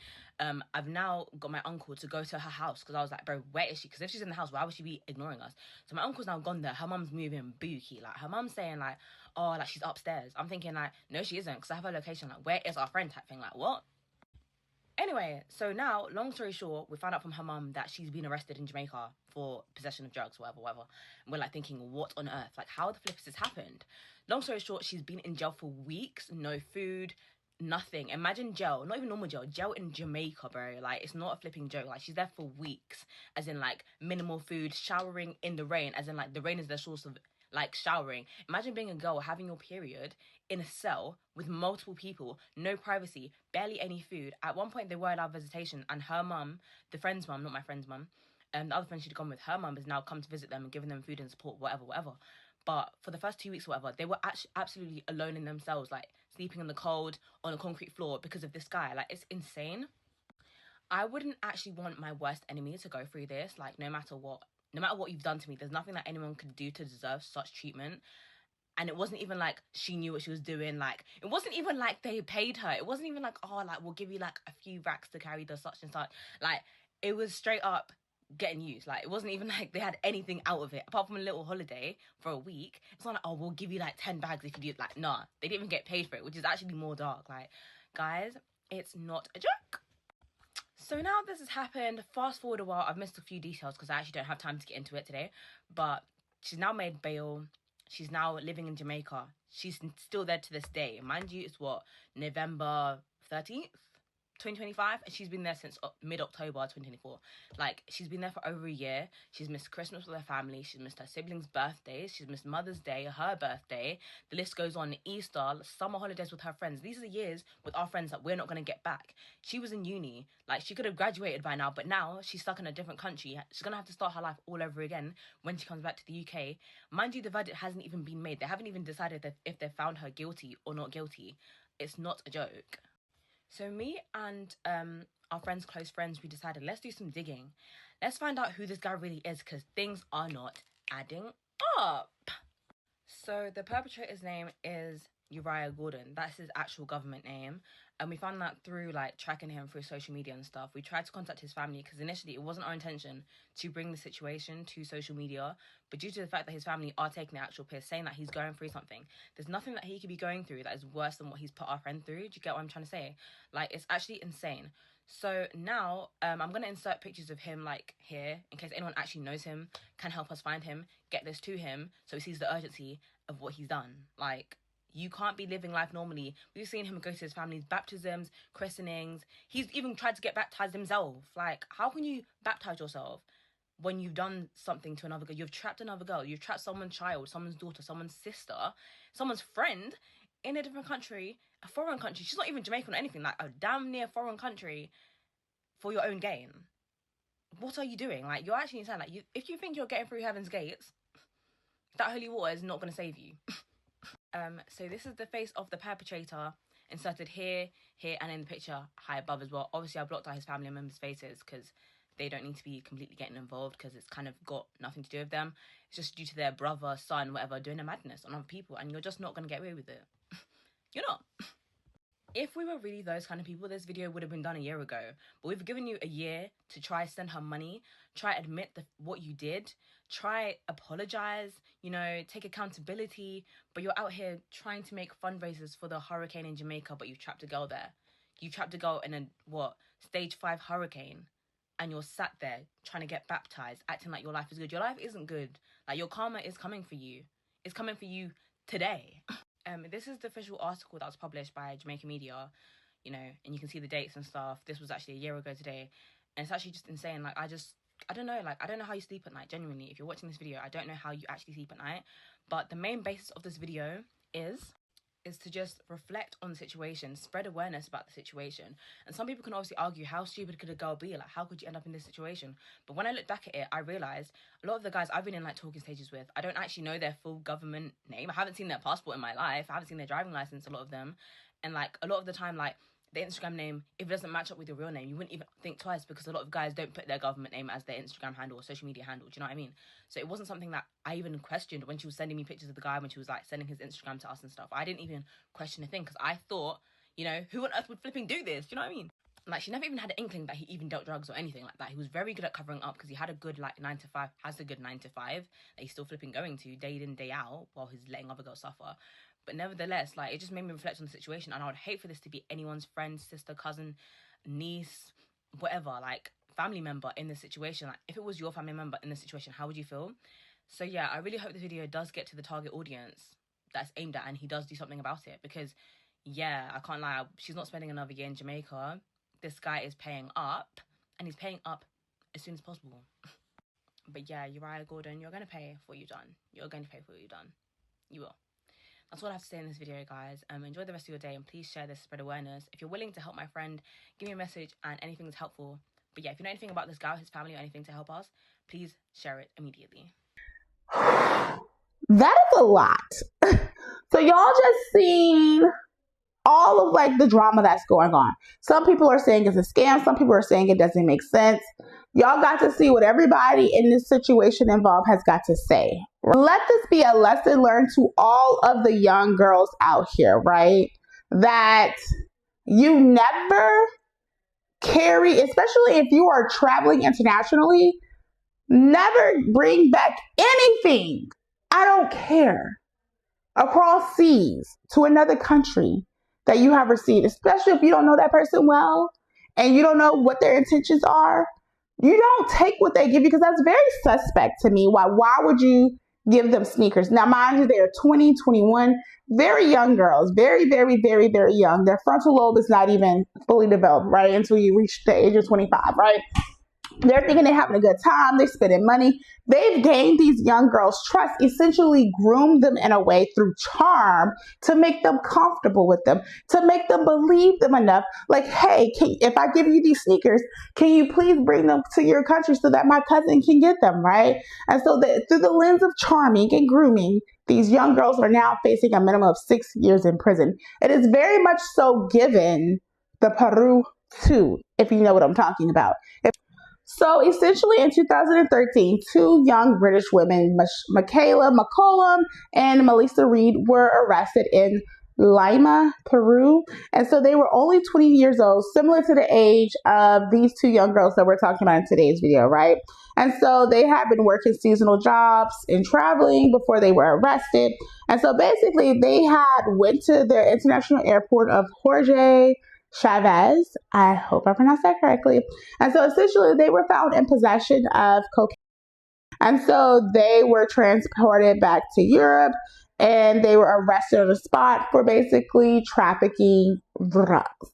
I've now got my uncle to go to her house because I was like, bro, where is she? Because if she's in the house, why would she be ignoring us? So my uncle's now gone there. Her mum's moving booky. Like, her mum's saying like, oh, like she's upstairs. I'm thinking like, no, she isn't, because I have her location. Like, where is our friend type thing? Like, what? Anyway, so now, long story short, we found out from her mum that she's been arrested in Jamaica for possession of drugs, whatever. And we're like thinking, what on earth? Like, how the flip has this happened? Long story short, she's been in jail for weeks, no food, nothing. Imagine jail, not even normal jail in Jamaica, bro. Like, it's not a flipping joke. Like, she's there for weeks, as in like minimal food, showering in the rain, as in like the rain is the source of like showering. Imagine being a girl having your period in a cell with multiple people, no privacy, barely any food. At one point they were allowed visitation, and her mum, the friend's mum, not my friend's mum, the other friend she'd gone with, her mum has now come to visit them and given them food and support, whatever. But for the first 2 weeks or whatever, they were actually absolutely alone in themselves, like sleeping in the cold on a concrete floor because of this guy. Like, it's insane. I wouldn't actually want my worst enemy to go through this. Like, no matter what you've done to me, there's nothing that anyone could do to deserve such treatment. And it wasn't even like she knew what she was doing. Like, it wasn't even like they paid her. It wasn't even like, oh, like, we'll give you like a few racks to carry the such and such. Like, it was straight up getting used. Like, it wasn't even like they had anything out of it apart from a little holiday for a week. It's not like, oh, we'll give you like 10 bags if you do. Like, nah, they didn't even get paid for it, which is actually more dark. Like, guys, it's not a joke. So now this has happened, fast forward a while, I've missed a few details because I actually don't have time to get into it today, but she's now made bail, she's now living in Jamaica, she's still there to this day. Mind you, it's what, November 13th? 2025, and she's been there since mid-October 2024. Like, she's been there for over a year. She's missed Christmas with her family, she's missed her siblings' birthdays, she's missed Mother's Day, her birthday, the list goes on, Easter, summer holidays with her friends. These are the years with our friends that we're not going to get back. She was in uni, like, she could have graduated by now, but now she's stuck in a different country. She's going to have to start her life all over again when she comes back to the UK. Mind you, the verdict hasn't even been made. They haven't even decided if they found her guilty or not guilty. It's not a joke. So me and our close friends, we decided, let's do some digging. Let's find out who this guy really is, because things are not adding up. So the perpetrator's name is Uriah Gordon. That's his actual government name. And we found that through like tracking him through social media and stuff. We tried to contact his family because initially it wasn't our intention to bring the situation to social media. But due to the fact that his family are taking the actual piss, saying that he's going through something, there's nothing that he could be going through that is worse than what he's put our friend through. Do you get what I'm trying to say? Like, it's actually insane. So now I'm going to insert pictures of him like here in case anyone actually knows him, can help us find him, get this to him so he sees the urgency of what he's done. Like, you can't be living life normally. We've seen him go to his family's baptisms, christenings. He's even tried to get baptized himself. Like, how can you baptize yourself when you've done something to another girl. You've trapped another girl. You've trapped someone's child, someone's daughter, someone's sister, someone's friend in a different country, a foreign country. She's not even Jamaican or anything, like a damn near foreign country for your own gain. What are you doing? Like, you're actually insane. Like, if you think you're getting through heaven's gates, that holy water is not going to save you. So this is the face of the perpetrator inserted here, and in the picture high above as well. Obviously, I blocked out his family members' faces because they don't need to be completely getting involved, because it's kind of got nothing to do with them. It's just due to their brother, son, whatever, doing a madness on other people, and you're just not going to get away with it. You're not. If we were really those kind of people, this video would have been done a year ago. But we've given you a year to try send her money, try admit what you did, try apologize, you know, take accountability. But you're out here trying to make fundraisers for the hurricane in Jamaica, but you've trapped a girl there. You trapped a girl in a, stage 5 hurricane. And you're sat there trying to get baptized, acting like your life is good. Your life isn't good. Like, your karma is coming for you. It's coming for you today. This is the official article that was published by Jamaica Media, you know, and you can see the dates and stuff. This was actually a year ago today, and it's actually just insane. Like, I don't know, like, I don't know how you sleep at night, genuinely. If you're watching this video, I don't know how you actually sleep at night, but the main basis of this video is to just reflect on the situation, spread awareness about the situation. And some people can obviously argue, how stupid could a girl be? Like, how could you end up in this situation? But when I look back at it, I realized a lot of the guys I've been in, like, talking stages with, I don't actually know their full government name. I haven't seen their passport in my life. I haven't seen their driving license, a lot of them. And, like, a lot of the time, like, the Instagram name, if it doesn't match up with your real name, you wouldn't even think twice, because a lot of guys don't put their government name as their Instagram handle or social media handle. Do you know what I mean? So it wasn't something that I even questioned when she was sending me pictures of the guy, when she was, like, sending his Instagram to us and stuff. I didn't even question a thing, because I thought, you know, who on earth would flipping do this? Do you know what I mean? Like, she never even had an inkling that he even dealt drugs or anything like that. He was very good at covering up, because he had a good, like, 9 to 5, has a good 9 to 5 that he's still flipping going to day in, day out, while he's letting other girls suffer. But nevertheless, like, it just made me reflect on the situation, and I would hate for this to be anyone's friend, sister, cousin, niece, whatever, like, family member in this situation. Like, if it was your family member in this situation, how would you feel? So yeah, I really hope this video does get to the target audience that's aimed at, and he does do something about it, because yeah, I can't lie, she's not spending another year in Jamaica. This guy is paying up, and he's paying up as soon as possible. But yeah, Uriah Gordon, you're going to pay for what you've done. You're going to pay for what you've done. You will. That's all I have to say in this video, guys. Enjoy the rest of your day, and please share this, spread awareness. If you're willing to help my friend, give me a message, and anything that's helpful. But yeah, if you know anything about this guy or his family or anything to help us, please share it immediately. That is a lot. So y'all just seen all of, like, the drama that's going on. Some people are saying it's a scam. Some people are saying it doesn't make sense. Y'all got to see what everybody in this situation involved has got to say. Let this be a lesson learned to all of the young girls out here, right? That you never carry, especially if you are traveling internationally, never bring back anything, I don't care, across seas to another country that you have received, especially if you don't know that person well and you don't know what their intentions are. You don't take what they give you, because that's very suspect to me. Why would you give them sneakers? Now, mind you, they're 20, 21, very young girls, very, very, very, very young. Their frontal lobe is not even fully developed, right, until you reach the age of 25, right? They're thinking they're having a good time. They're spending money. They've gained these young girls' trust, essentially groomed them in a way through charm to make them comfortable with them, to make them believe them enough. Like, hey, if I give you these sneakers, can you please bring them to your country so that my cousin can get them, right? And so through the lens of charming and grooming, these young girls are now facing a minimum of 6 years in prison. It is very much so given the Peru 2, if you know what I'm talking about. So essentially in 2013, 2 young British women, Michaela McCollum and Melissa Reed, were arrested in Lima, Peru. And so they were only 20 years old, similar to the age of these 2 young girls that we're talking about in today's video, right? And so they had been working seasonal jobs and traveling before they were arrested. And so basically they had went to their international airport of Jorge Chavez, I hope I pronounced that correctly. And so essentially they were found in possession of cocaine. And so they were transported back to Europe, and they were arrested on the spot for basically trafficking drugs.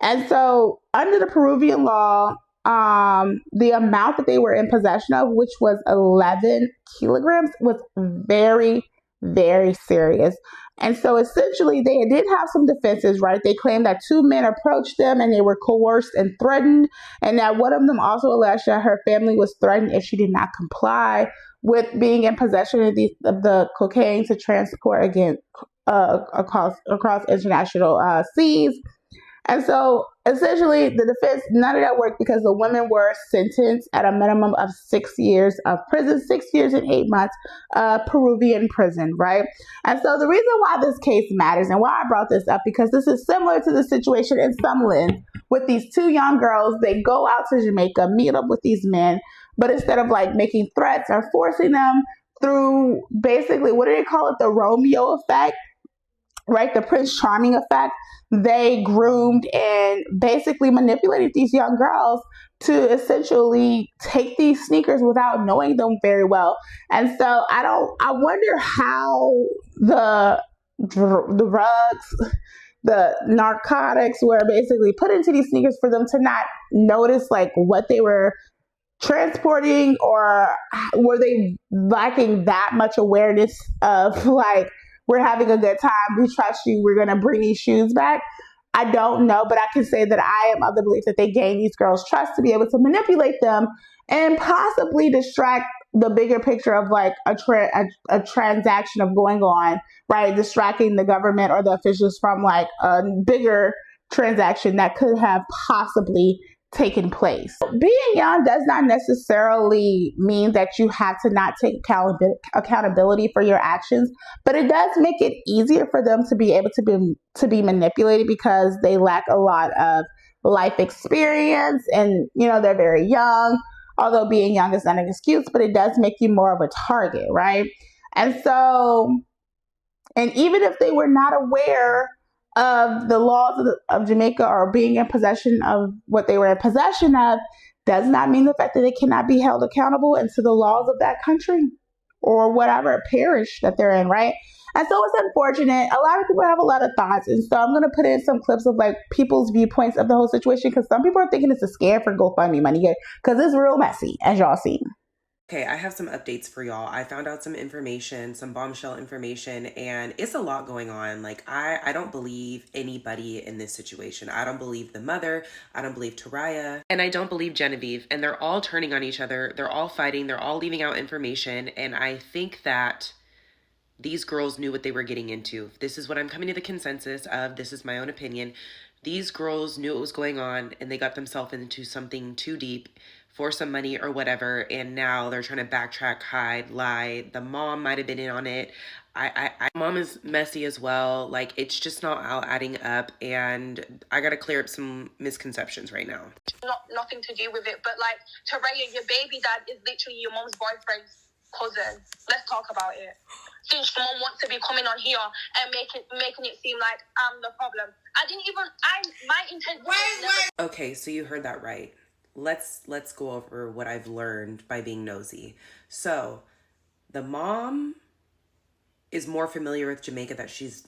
And so under the Peruvian law, the amount that they were in possession of, which was 11 kilograms, was very, very serious. And so essentially, they did have some defenses, right? They claimed that two men approached them and they were coerced and threatened, and that one of them also alleged that her family was threatened if she did not comply with being in possession of the cocaine to transport again across international seas. And so essentially, the defense, none of that worked because the women were sentenced at a minimum of 6 years of prison, 6 years and 8 months, Peruvian prison, right? And so the reason why this case matters and why I brought this up, because this is similar to the situation in Summerlin with these two young girls. They go out to Jamaica, meet up with these men, but instead of like making threats or forcing them through basically, what do they call it? The Romeo effect, right? The Prince Charming effect. They groomed and basically manipulated these young girls to essentially take these sneakers without knowing them very well. And so I wonder how the drugs, the narcotics were basically put into these sneakers for them to not notice like what they were transporting, or were they lacking that much awareness of like, we're having a good time, we trust you, we're going to bring these shoes back? I don't know, but I can say that I am of the belief that they gained these girls' trust to be able to manipulate them and possibly distract the bigger picture of like a transaction of going on, right? Distracting the government or the officials from like a bigger transaction that could have possibly taken place. Being young does not necessarily mean that you have to not take accountability for your actions, but it does make it easier for them to be able to be manipulated because they lack a lot of life experience, and they're very young. Although being young is not an excuse, but it does make you more of a target, right? And so, and even if they were not aware of the laws of Jamaica or being in possession of what they were in possession of, does not mean the fact that they cannot be held accountable into the laws of that country or whatever parish that they're in, right? And so it's unfortunate. A lot of people have a lot of thoughts. And so I'm going to put in some clips of like people's viewpoints of the whole situation, because some people are thinking it's a scam for GoFundMe money, because it's real messy, as y'all see. Okay, I have some updates for y'all. I found out some information, some bombshell information, and it's a lot going on. Like, I don't believe anybody in this situation. I don't believe the mother, I don't believe Taraya, and I don't believe Genevieve. And they're all turning on each other. They're all fighting. They're all leaving out information. And I think that these girls knew what they were getting into. This is what I'm coming to the consensus of. This is my own opinion. These girls knew what was going on, and they got themselves into something too deep for some money or whatever, and now they're trying to backtrack, hide, lie. The mom might have been in on it. Mom is messy as well. Like, it's just not all adding up, and I gotta clear up some misconceptions right now. Nothing to do with it, but like, Taraya, your baby dad is literally your mom's boyfriend's cousin. Let's talk about it. Since your mom wants to be coming on here and making it seem like I'm the problem. My intent was never... Okay, so you heard that right. Let's go over what I've learned by being nosy. So, the mom is more familiar with Jamaica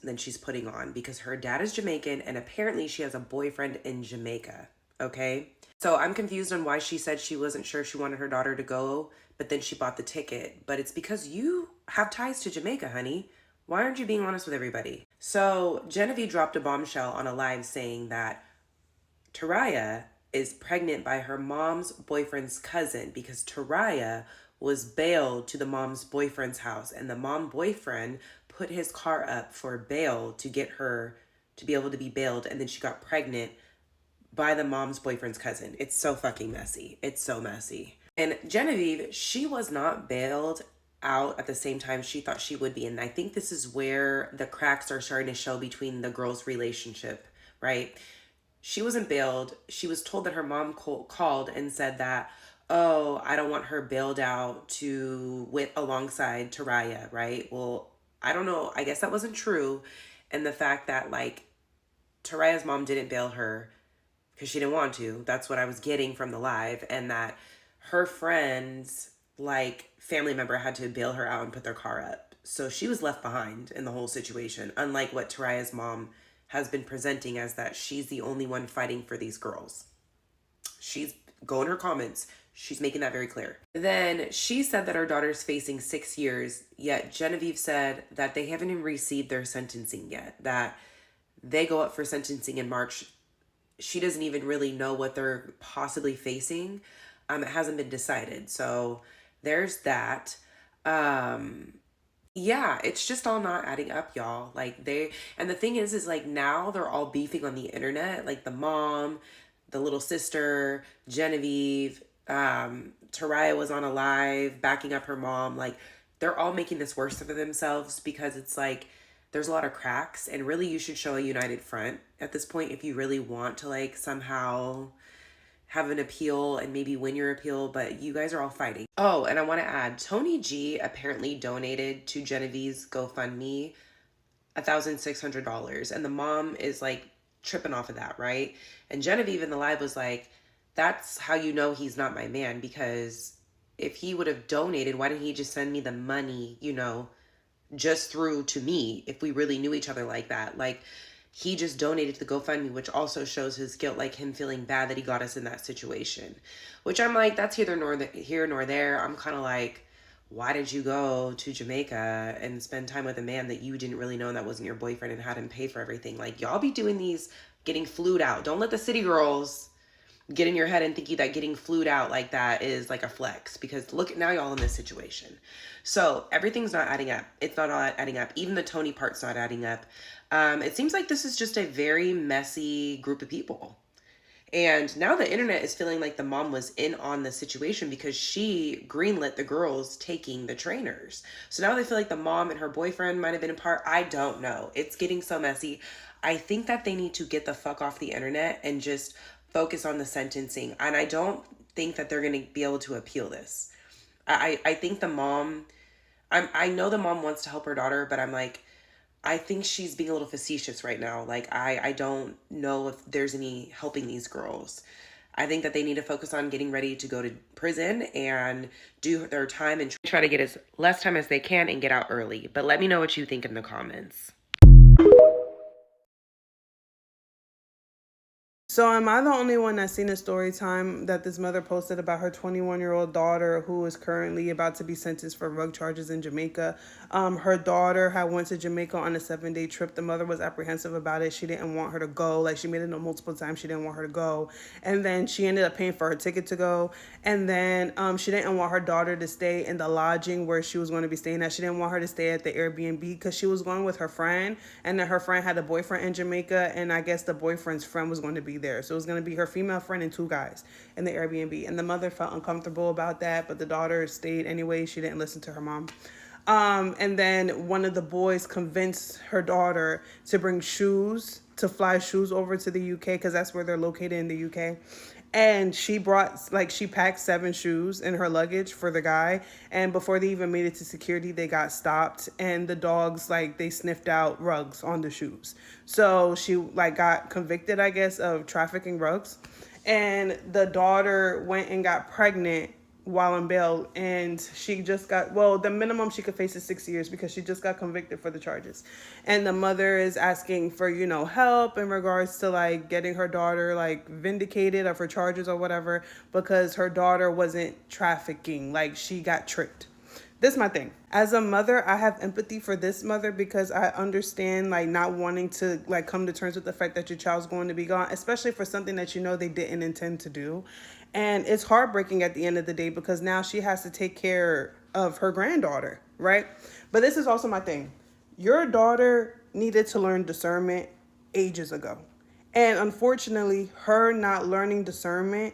than she's putting on, because her dad is Jamaican and apparently she has a boyfriend in Jamaica. Okay? So I'm confused on why she said she wasn't sure she wanted her daughter to go, but then she bought the ticket. But it's because you have ties to Jamaica, honey. Why aren't you being honest with everybody? So Genevieve dropped a bombshell on a live saying that Taraya is pregnant by her mom's boyfriend's cousin, because Taraya was bailed to the mom's boyfriend's house, and the mom boyfriend put his car up for bail to get her to be able to be bailed, and then she got pregnant by the mom's boyfriend's cousin. It's so fucking messy. It's so messy. And Genevieve, she was not bailed out at the same time she thought she would be, and I think this is where the cracks are starting to show between the girls' relationship, right? She wasn't bailed. She was told that her mom called and said that, oh, I don't want her bailed out with alongside Taraya, right? Well, I don't know. I guess that wasn't true. And the fact that like Taraya's mom didn't bail her because she didn't want to. That's what I was getting from the live. And that her friends, like family member, had to bail her out and put their car up. So she was left behind in the whole situation. Unlike what Taraya's mom has been presenting as, that she's the only one fighting for these girls. She's Go in her comments. She's making that very clear. Then she said that her daughter's facing 6 years, yet Genevieve said that they haven't even received their sentencing yet, that they go up for sentencing in March. She doesn't even really know what they're possibly facing. It hasn't been decided. So there's that. Yeah, it's just all not adding up, y'all. Like and the thing is like now they're all beefing on the internet, like the mom, the little sister, Genevieve, Taraya was on a live backing up her mom. Like they're all making this worse for themselves because it's like there's a lot of cracks, and really you should show a united front at this point if you really want to like somehow have an appeal and maybe win your appeal, but you guys are all fighting. Oh, and I want to add, Tony G apparently donated to Genevieve's GoFundMe $1,600, and the mom is like tripping off of that, right? And Genevieve in the live was like, that's how you know he's not my man, because if he would have donated, why didn't he just send me the money, you know, just through to me if we really knew each other like that? Like, he just donated to the GoFundMe, which also shows his guilt, like him feeling bad that he got us in that situation. Which I'm like, that's here nor there. I'm kind of like, why did you go to Jamaica and spend time with a man that you didn't really know and that wasn't your boyfriend and had him pay for everything? Like, y'all be doing these, getting flued out. Don't let the city girls get in your head and think that getting flued out like that is like a flex, because look, now y'all in this situation. So everything's not adding up. It's not all adding up. Even the Tony part's not adding up. It seems like this is just a very messy group of people. And now the internet is feeling like the mom was in on the situation because she greenlit the girls taking the trainers. So now they feel like the mom and her boyfriend might have been a part. I don't know. It's getting so messy. I think that they need to get the fuck off the internet and just focus on the sentencing. And I don't think that they're going to be able to appeal this. I think the mom, I know the mom wants to help her daughter, but I'm like, I think she's being a little facetious right now. Like, I don't know if there's any helping these girls. I think that they need to focus on getting ready to go to prison and do their time and try to get as less time as they can and get out early. But let me know what you think in the comments. So am I the only one that's seen a story time that this mother posted about her 21-year-old daughter who is currently about to be sentenced for drug charges in Jamaica? Her daughter had went to Jamaica on a 7-day trip. The mother was apprehensive about it. She didn't want her to go. Like, she made it known multiple times she didn't want her to go. And then she ended up paying for her ticket to go. And then she didn't want her daughter to stay in the lodging where she was going to be staying at. She didn't want her to stay at the Airbnb because she was going with her friend. And then her friend had a boyfriend in Jamaica. And I guess the boyfriend's friend was going to be there. So it was going to be her female friend and 2 guys in the Airbnb. And the mother felt uncomfortable about that, but the daughter stayed anyway. She didn't listen to her mom. And then one of the boys convinced her daughter to bring shoes, to fly shoes over to the UK, because that's where they're located in the UK. And she packed 7 shoes in her luggage for the guy. And before they even made it to security, they got stopped. And the dogs, they sniffed out rugs on the shoes. So she, got convicted, I guess, of trafficking rugs. And the daughter went and got pregnant while on bail, and she just got, the minimum she could face is 6 years because she just got convicted for the charges. And the mother is asking for, help in regards to getting her daughter vindicated of her charges or whatever, because her daughter wasn't trafficking. She got tricked. This is my thing. As a mother, I have empathy for this mother because I understand not wanting to come to terms with the fact that your child's going to be gone, especially for something that they didn't intend to do. And it's heartbreaking at the end of the day because now she has to take care of her granddaughter, right? But this is also my thing. Your daughter needed to learn discernment ages ago. And unfortunately, her not learning discernment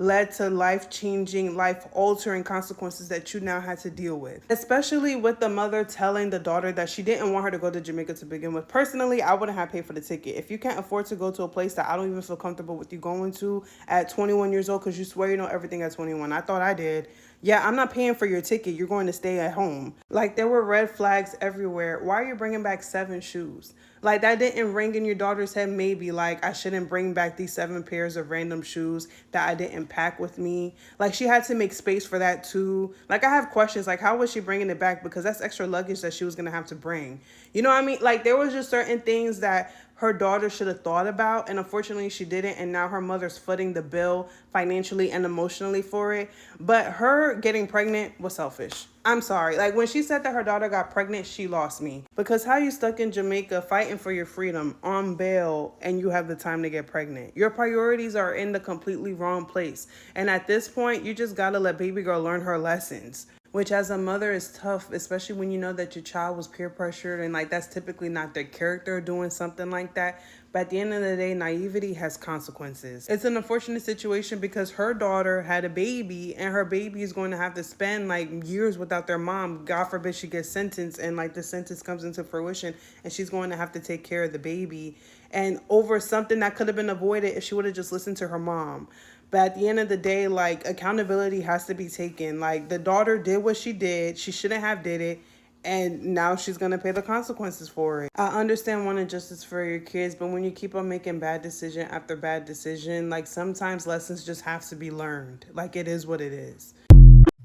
led to life-changing, life-altering consequences that you now had to deal with. Especially with the mother telling the daughter that she didn't want her to go to Jamaica to begin with. Personally, I wouldn't have paid for the ticket. If you can't afford to go to a place that I don't even feel comfortable with you going to at 21 years old because you swear you know everything at 21. I thought I did. Yeah, I'm not paying for your ticket. You're going to stay at home. There were red flags everywhere. Why are you bringing back 7 shoes? That didn't ring in your daughter's head, maybe, I shouldn't bring back these 7 pairs of random shoes that I didn't pack with me. She had to make space for that too. I have questions, how was she bringing it back? Because that's extra luggage that she was going to have to bring. You know what I mean? There was just certain things that her daughter should have thought about, and unfortunately she didn't, and now her mother's footing the bill financially and emotionally for it. But her getting pregnant was selfish. I'm sorry. Like, when she said that her daughter got pregnant, she lost me. Because how you stuck in Jamaica fighting for your freedom on bail and you have the time to get pregnant? Your priorities are in the completely wrong place. And at this point, you just gotta let baby girl learn her lessons. Which as a mother is tough, especially when you know that your child was peer pressured and like that's typically not their character doing something like that. But at the end of the day, naivety has consequences. It's an unfortunate situation because her daughter had a baby and her baby is going to have to spend like years without their mom. God forbid she gets sentenced and like the sentence comes into fruition and she's going to have to take care of the baby. And over something that could have been avoided if she would have just listened to her mom. But at the end of the day, like, accountability has to be taken. Like, the daughter did what she did. She shouldn't have did it. And now she's going to pay the consequences for it. I understand wanting justice for your kids, but when you keep on making bad decision after bad decision, like, sometimes lessons just have to be learned. Like, it is what it is.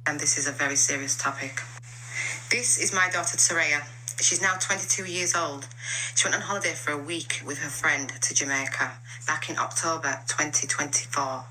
And this is a very serious topic. This is my daughter, Saraya. She's now 22 years old. She went on holiday for a week with her friend to Jamaica back in October 2024.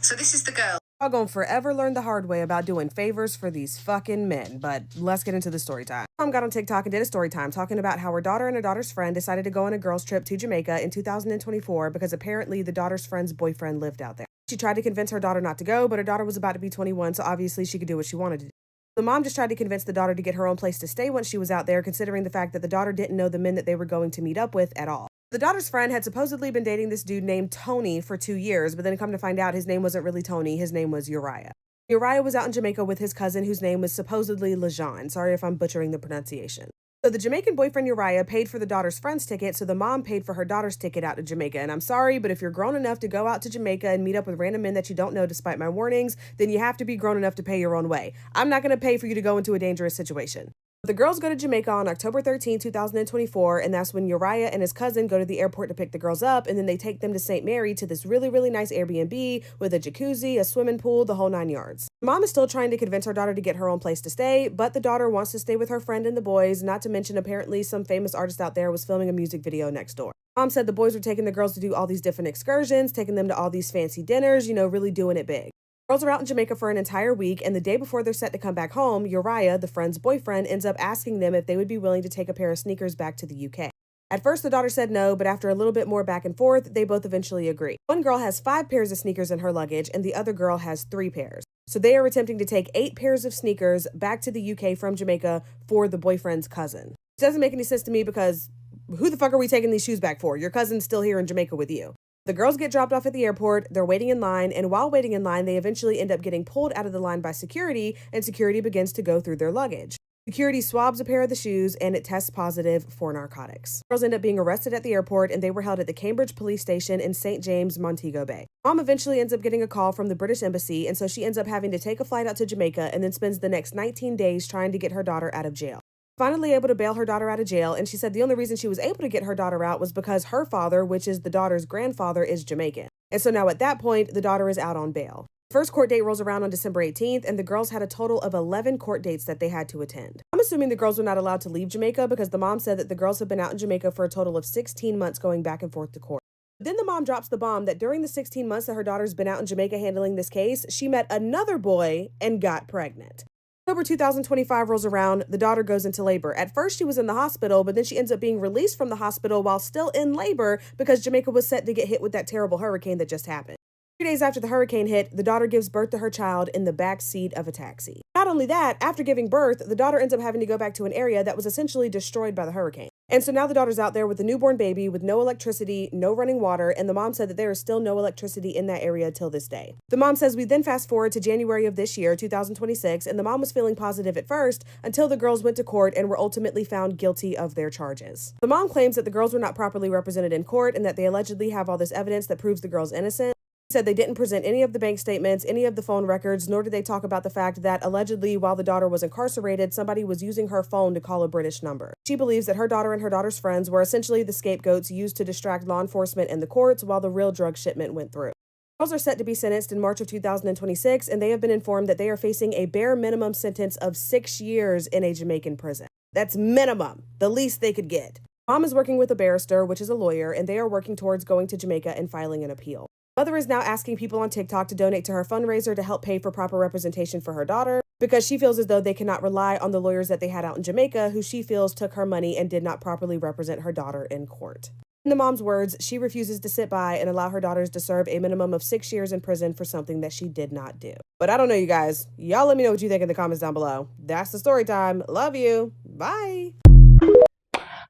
So this is the girl. I'm gonna forever learn the hard way about doing favors for these fucking men, but let's get into the story time. Mom got on TikTok and did a story time talking about how her daughter and her daughter's friend decided to go on a girls trip to Jamaica in 2024 because apparently the daughter's friend's boyfriend lived out there. She tried to convince her daughter not to go, but her daughter was about to be 21, so obviously she could do what she wanted to do. The mom just tried to convince the daughter to get her own place to stay once she was out there, considering the fact that the daughter didn't know the men that they were going to meet up with at all. The daughter's friend had supposedly been dating this dude named Tony for 2 years, but then come to find out his name wasn't really Tony, his name was Uriah. Uriah was out in Jamaica with his cousin whose name was supposedly Lejean. Sorry if I'm butchering the pronunciation. So the Jamaican boyfriend Uriah paid for the daughter's friend's ticket, so the mom paid for her daughter's ticket out to Jamaica. And I'm sorry, but if you're grown enough to go out to Jamaica and meet up with random men that you don't know despite my warnings, then you have to be grown enough to pay your own way. I'm not going to pay for you to go into a dangerous situation. The girls go to Jamaica on October 13, 2024, and that's when Uriah and his cousin go to the airport to pick the girls up, and then they take them to St. Mary to this really, really nice Airbnb with a jacuzzi, a swimming pool, the whole 9 yards. Mom is still trying to convince her daughter to get her own place to stay, but the daughter wants to stay with her friend and the boys, not to mention apparently some famous artist out there was filming a music video next door. Mom said the boys were taking the girls to do all these different excursions, taking them to all these fancy dinners, really doing it big. Girls are out in Jamaica for an entire week, and the day before they're set to come back home, Uriah, the friend's boyfriend, ends up asking them if they would be willing to take a pair of sneakers back to the UK. At first, the daughter said no, but after a little bit more back and forth, they both eventually agree. One girl has 5 pairs of sneakers in her luggage, and the other girl has 3 pairs. So they are attempting to take 8 pairs of sneakers back to the UK from Jamaica for the boyfriend's cousin. It doesn't make any sense to me because who the fuck are we taking these shoes back for? Your cousin's still here in Jamaica with you. The girls get dropped off at the airport, they're waiting in line, and while waiting in line, they eventually end up getting pulled out of the line by security, and security begins to go through their luggage. Security swabs a pair of the shoes, and it tests positive for narcotics. Girls end up being arrested at the airport, and they were held at the Cambridge police station in St. James, Montego Bay. Mom eventually ends up getting a call from the British Embassy, and so she ends up having to take a flight out to Jamaica, and then spends the next 19 days trying to get her daughter out of jail. Finally able to bail her daughter out of jail, and she said the only reason she was able to get her daughter out was because her father, which is the daughter's grandfather, is Jamaican. And so now at that point, the daughter is out on bail. The first court date rolls around on December 18th, and the girls had a total of 11 court dates that they had to attend. I'm assuming the girls were not allowed to leave Jamaica because the mom said that the girls have been out in Jamaica for a total of 16 months going back and forth to court. Then the mom drops the bomb that during the 16 months that her daughter's been out in Jamaica handling this case, she met another boy and got pregnant. October 2025 rolls around, the daughter goes into labor. At first she was in the hospital, but then she ends up being released from the hospital while still in labor because Jamaica was set to get hit with that terrible hurricane that just happened. 3 days after the hurricane hit, the daughter gives birth to her child in the back seat of a taxi. Not only that, after giving birth, the daughter ends up having to go back to an area that was essentially destroyed by the hurricane. And so now the daughter's out there with a newborn baby with no electricity, no running water, and the mom said that there is still no electricity in that area till this day. The mom says we then fast forward to January of this year, 2026, and the mom was feeling positive at first until the girls went to court and were ultimately found guilty of their charges. The mom claims that the girls were not properly represented in court and that they allegedly have all this evidence that proves the girls innocent. Said they didn't present any of the bank statements, any of the phone records, nor did they talk about the fact that allegedly while the daughter was incarcerated, somebody was using her phone to call a British number. She believes that her daughter and her daughter's friends were essentially the scapegoats used to distract law enforcement and the courts while the real drug shipment went through. Girls are set to be sentenced in March of 2026, and they have been informed that they are facing a bare minimum sentence of 6 years in a Jamaican prison. That's minimum, the least they could get. Mom is working with a barrister, which is a lawyer, and they are working towards going to Jamaica and filing an appeal. Mother is now asking people on TikTok to donate to her fundraiser to help pay for proper representation for her daughter because she feels as though they cannot rely on the lawyers that they had out in Jamaica who she feels took her money and did not properly represent her daughter in court. In the mom's words, she refuses to sit by and allow her daughters to serve a minimum of 6 years in prison for something that she did not do. But I don't know, you guys. Y'all let me know what you think in the comments down below. That's the story time. Love you. Bye.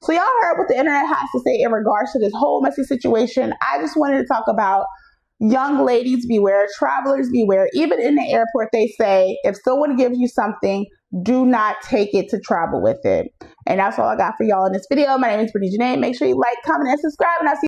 So y'all heard what the internet has to say in regards to this whole messy situation. I just wanted to talk about young ladies beware, travelers beware. Even in the airport, they say if someone gives you something, do not take it to travel with it. And that's all I got for y'all in this video. My name is Brittany Janae. Make sure you like, comment, and subscribe, and I'll see you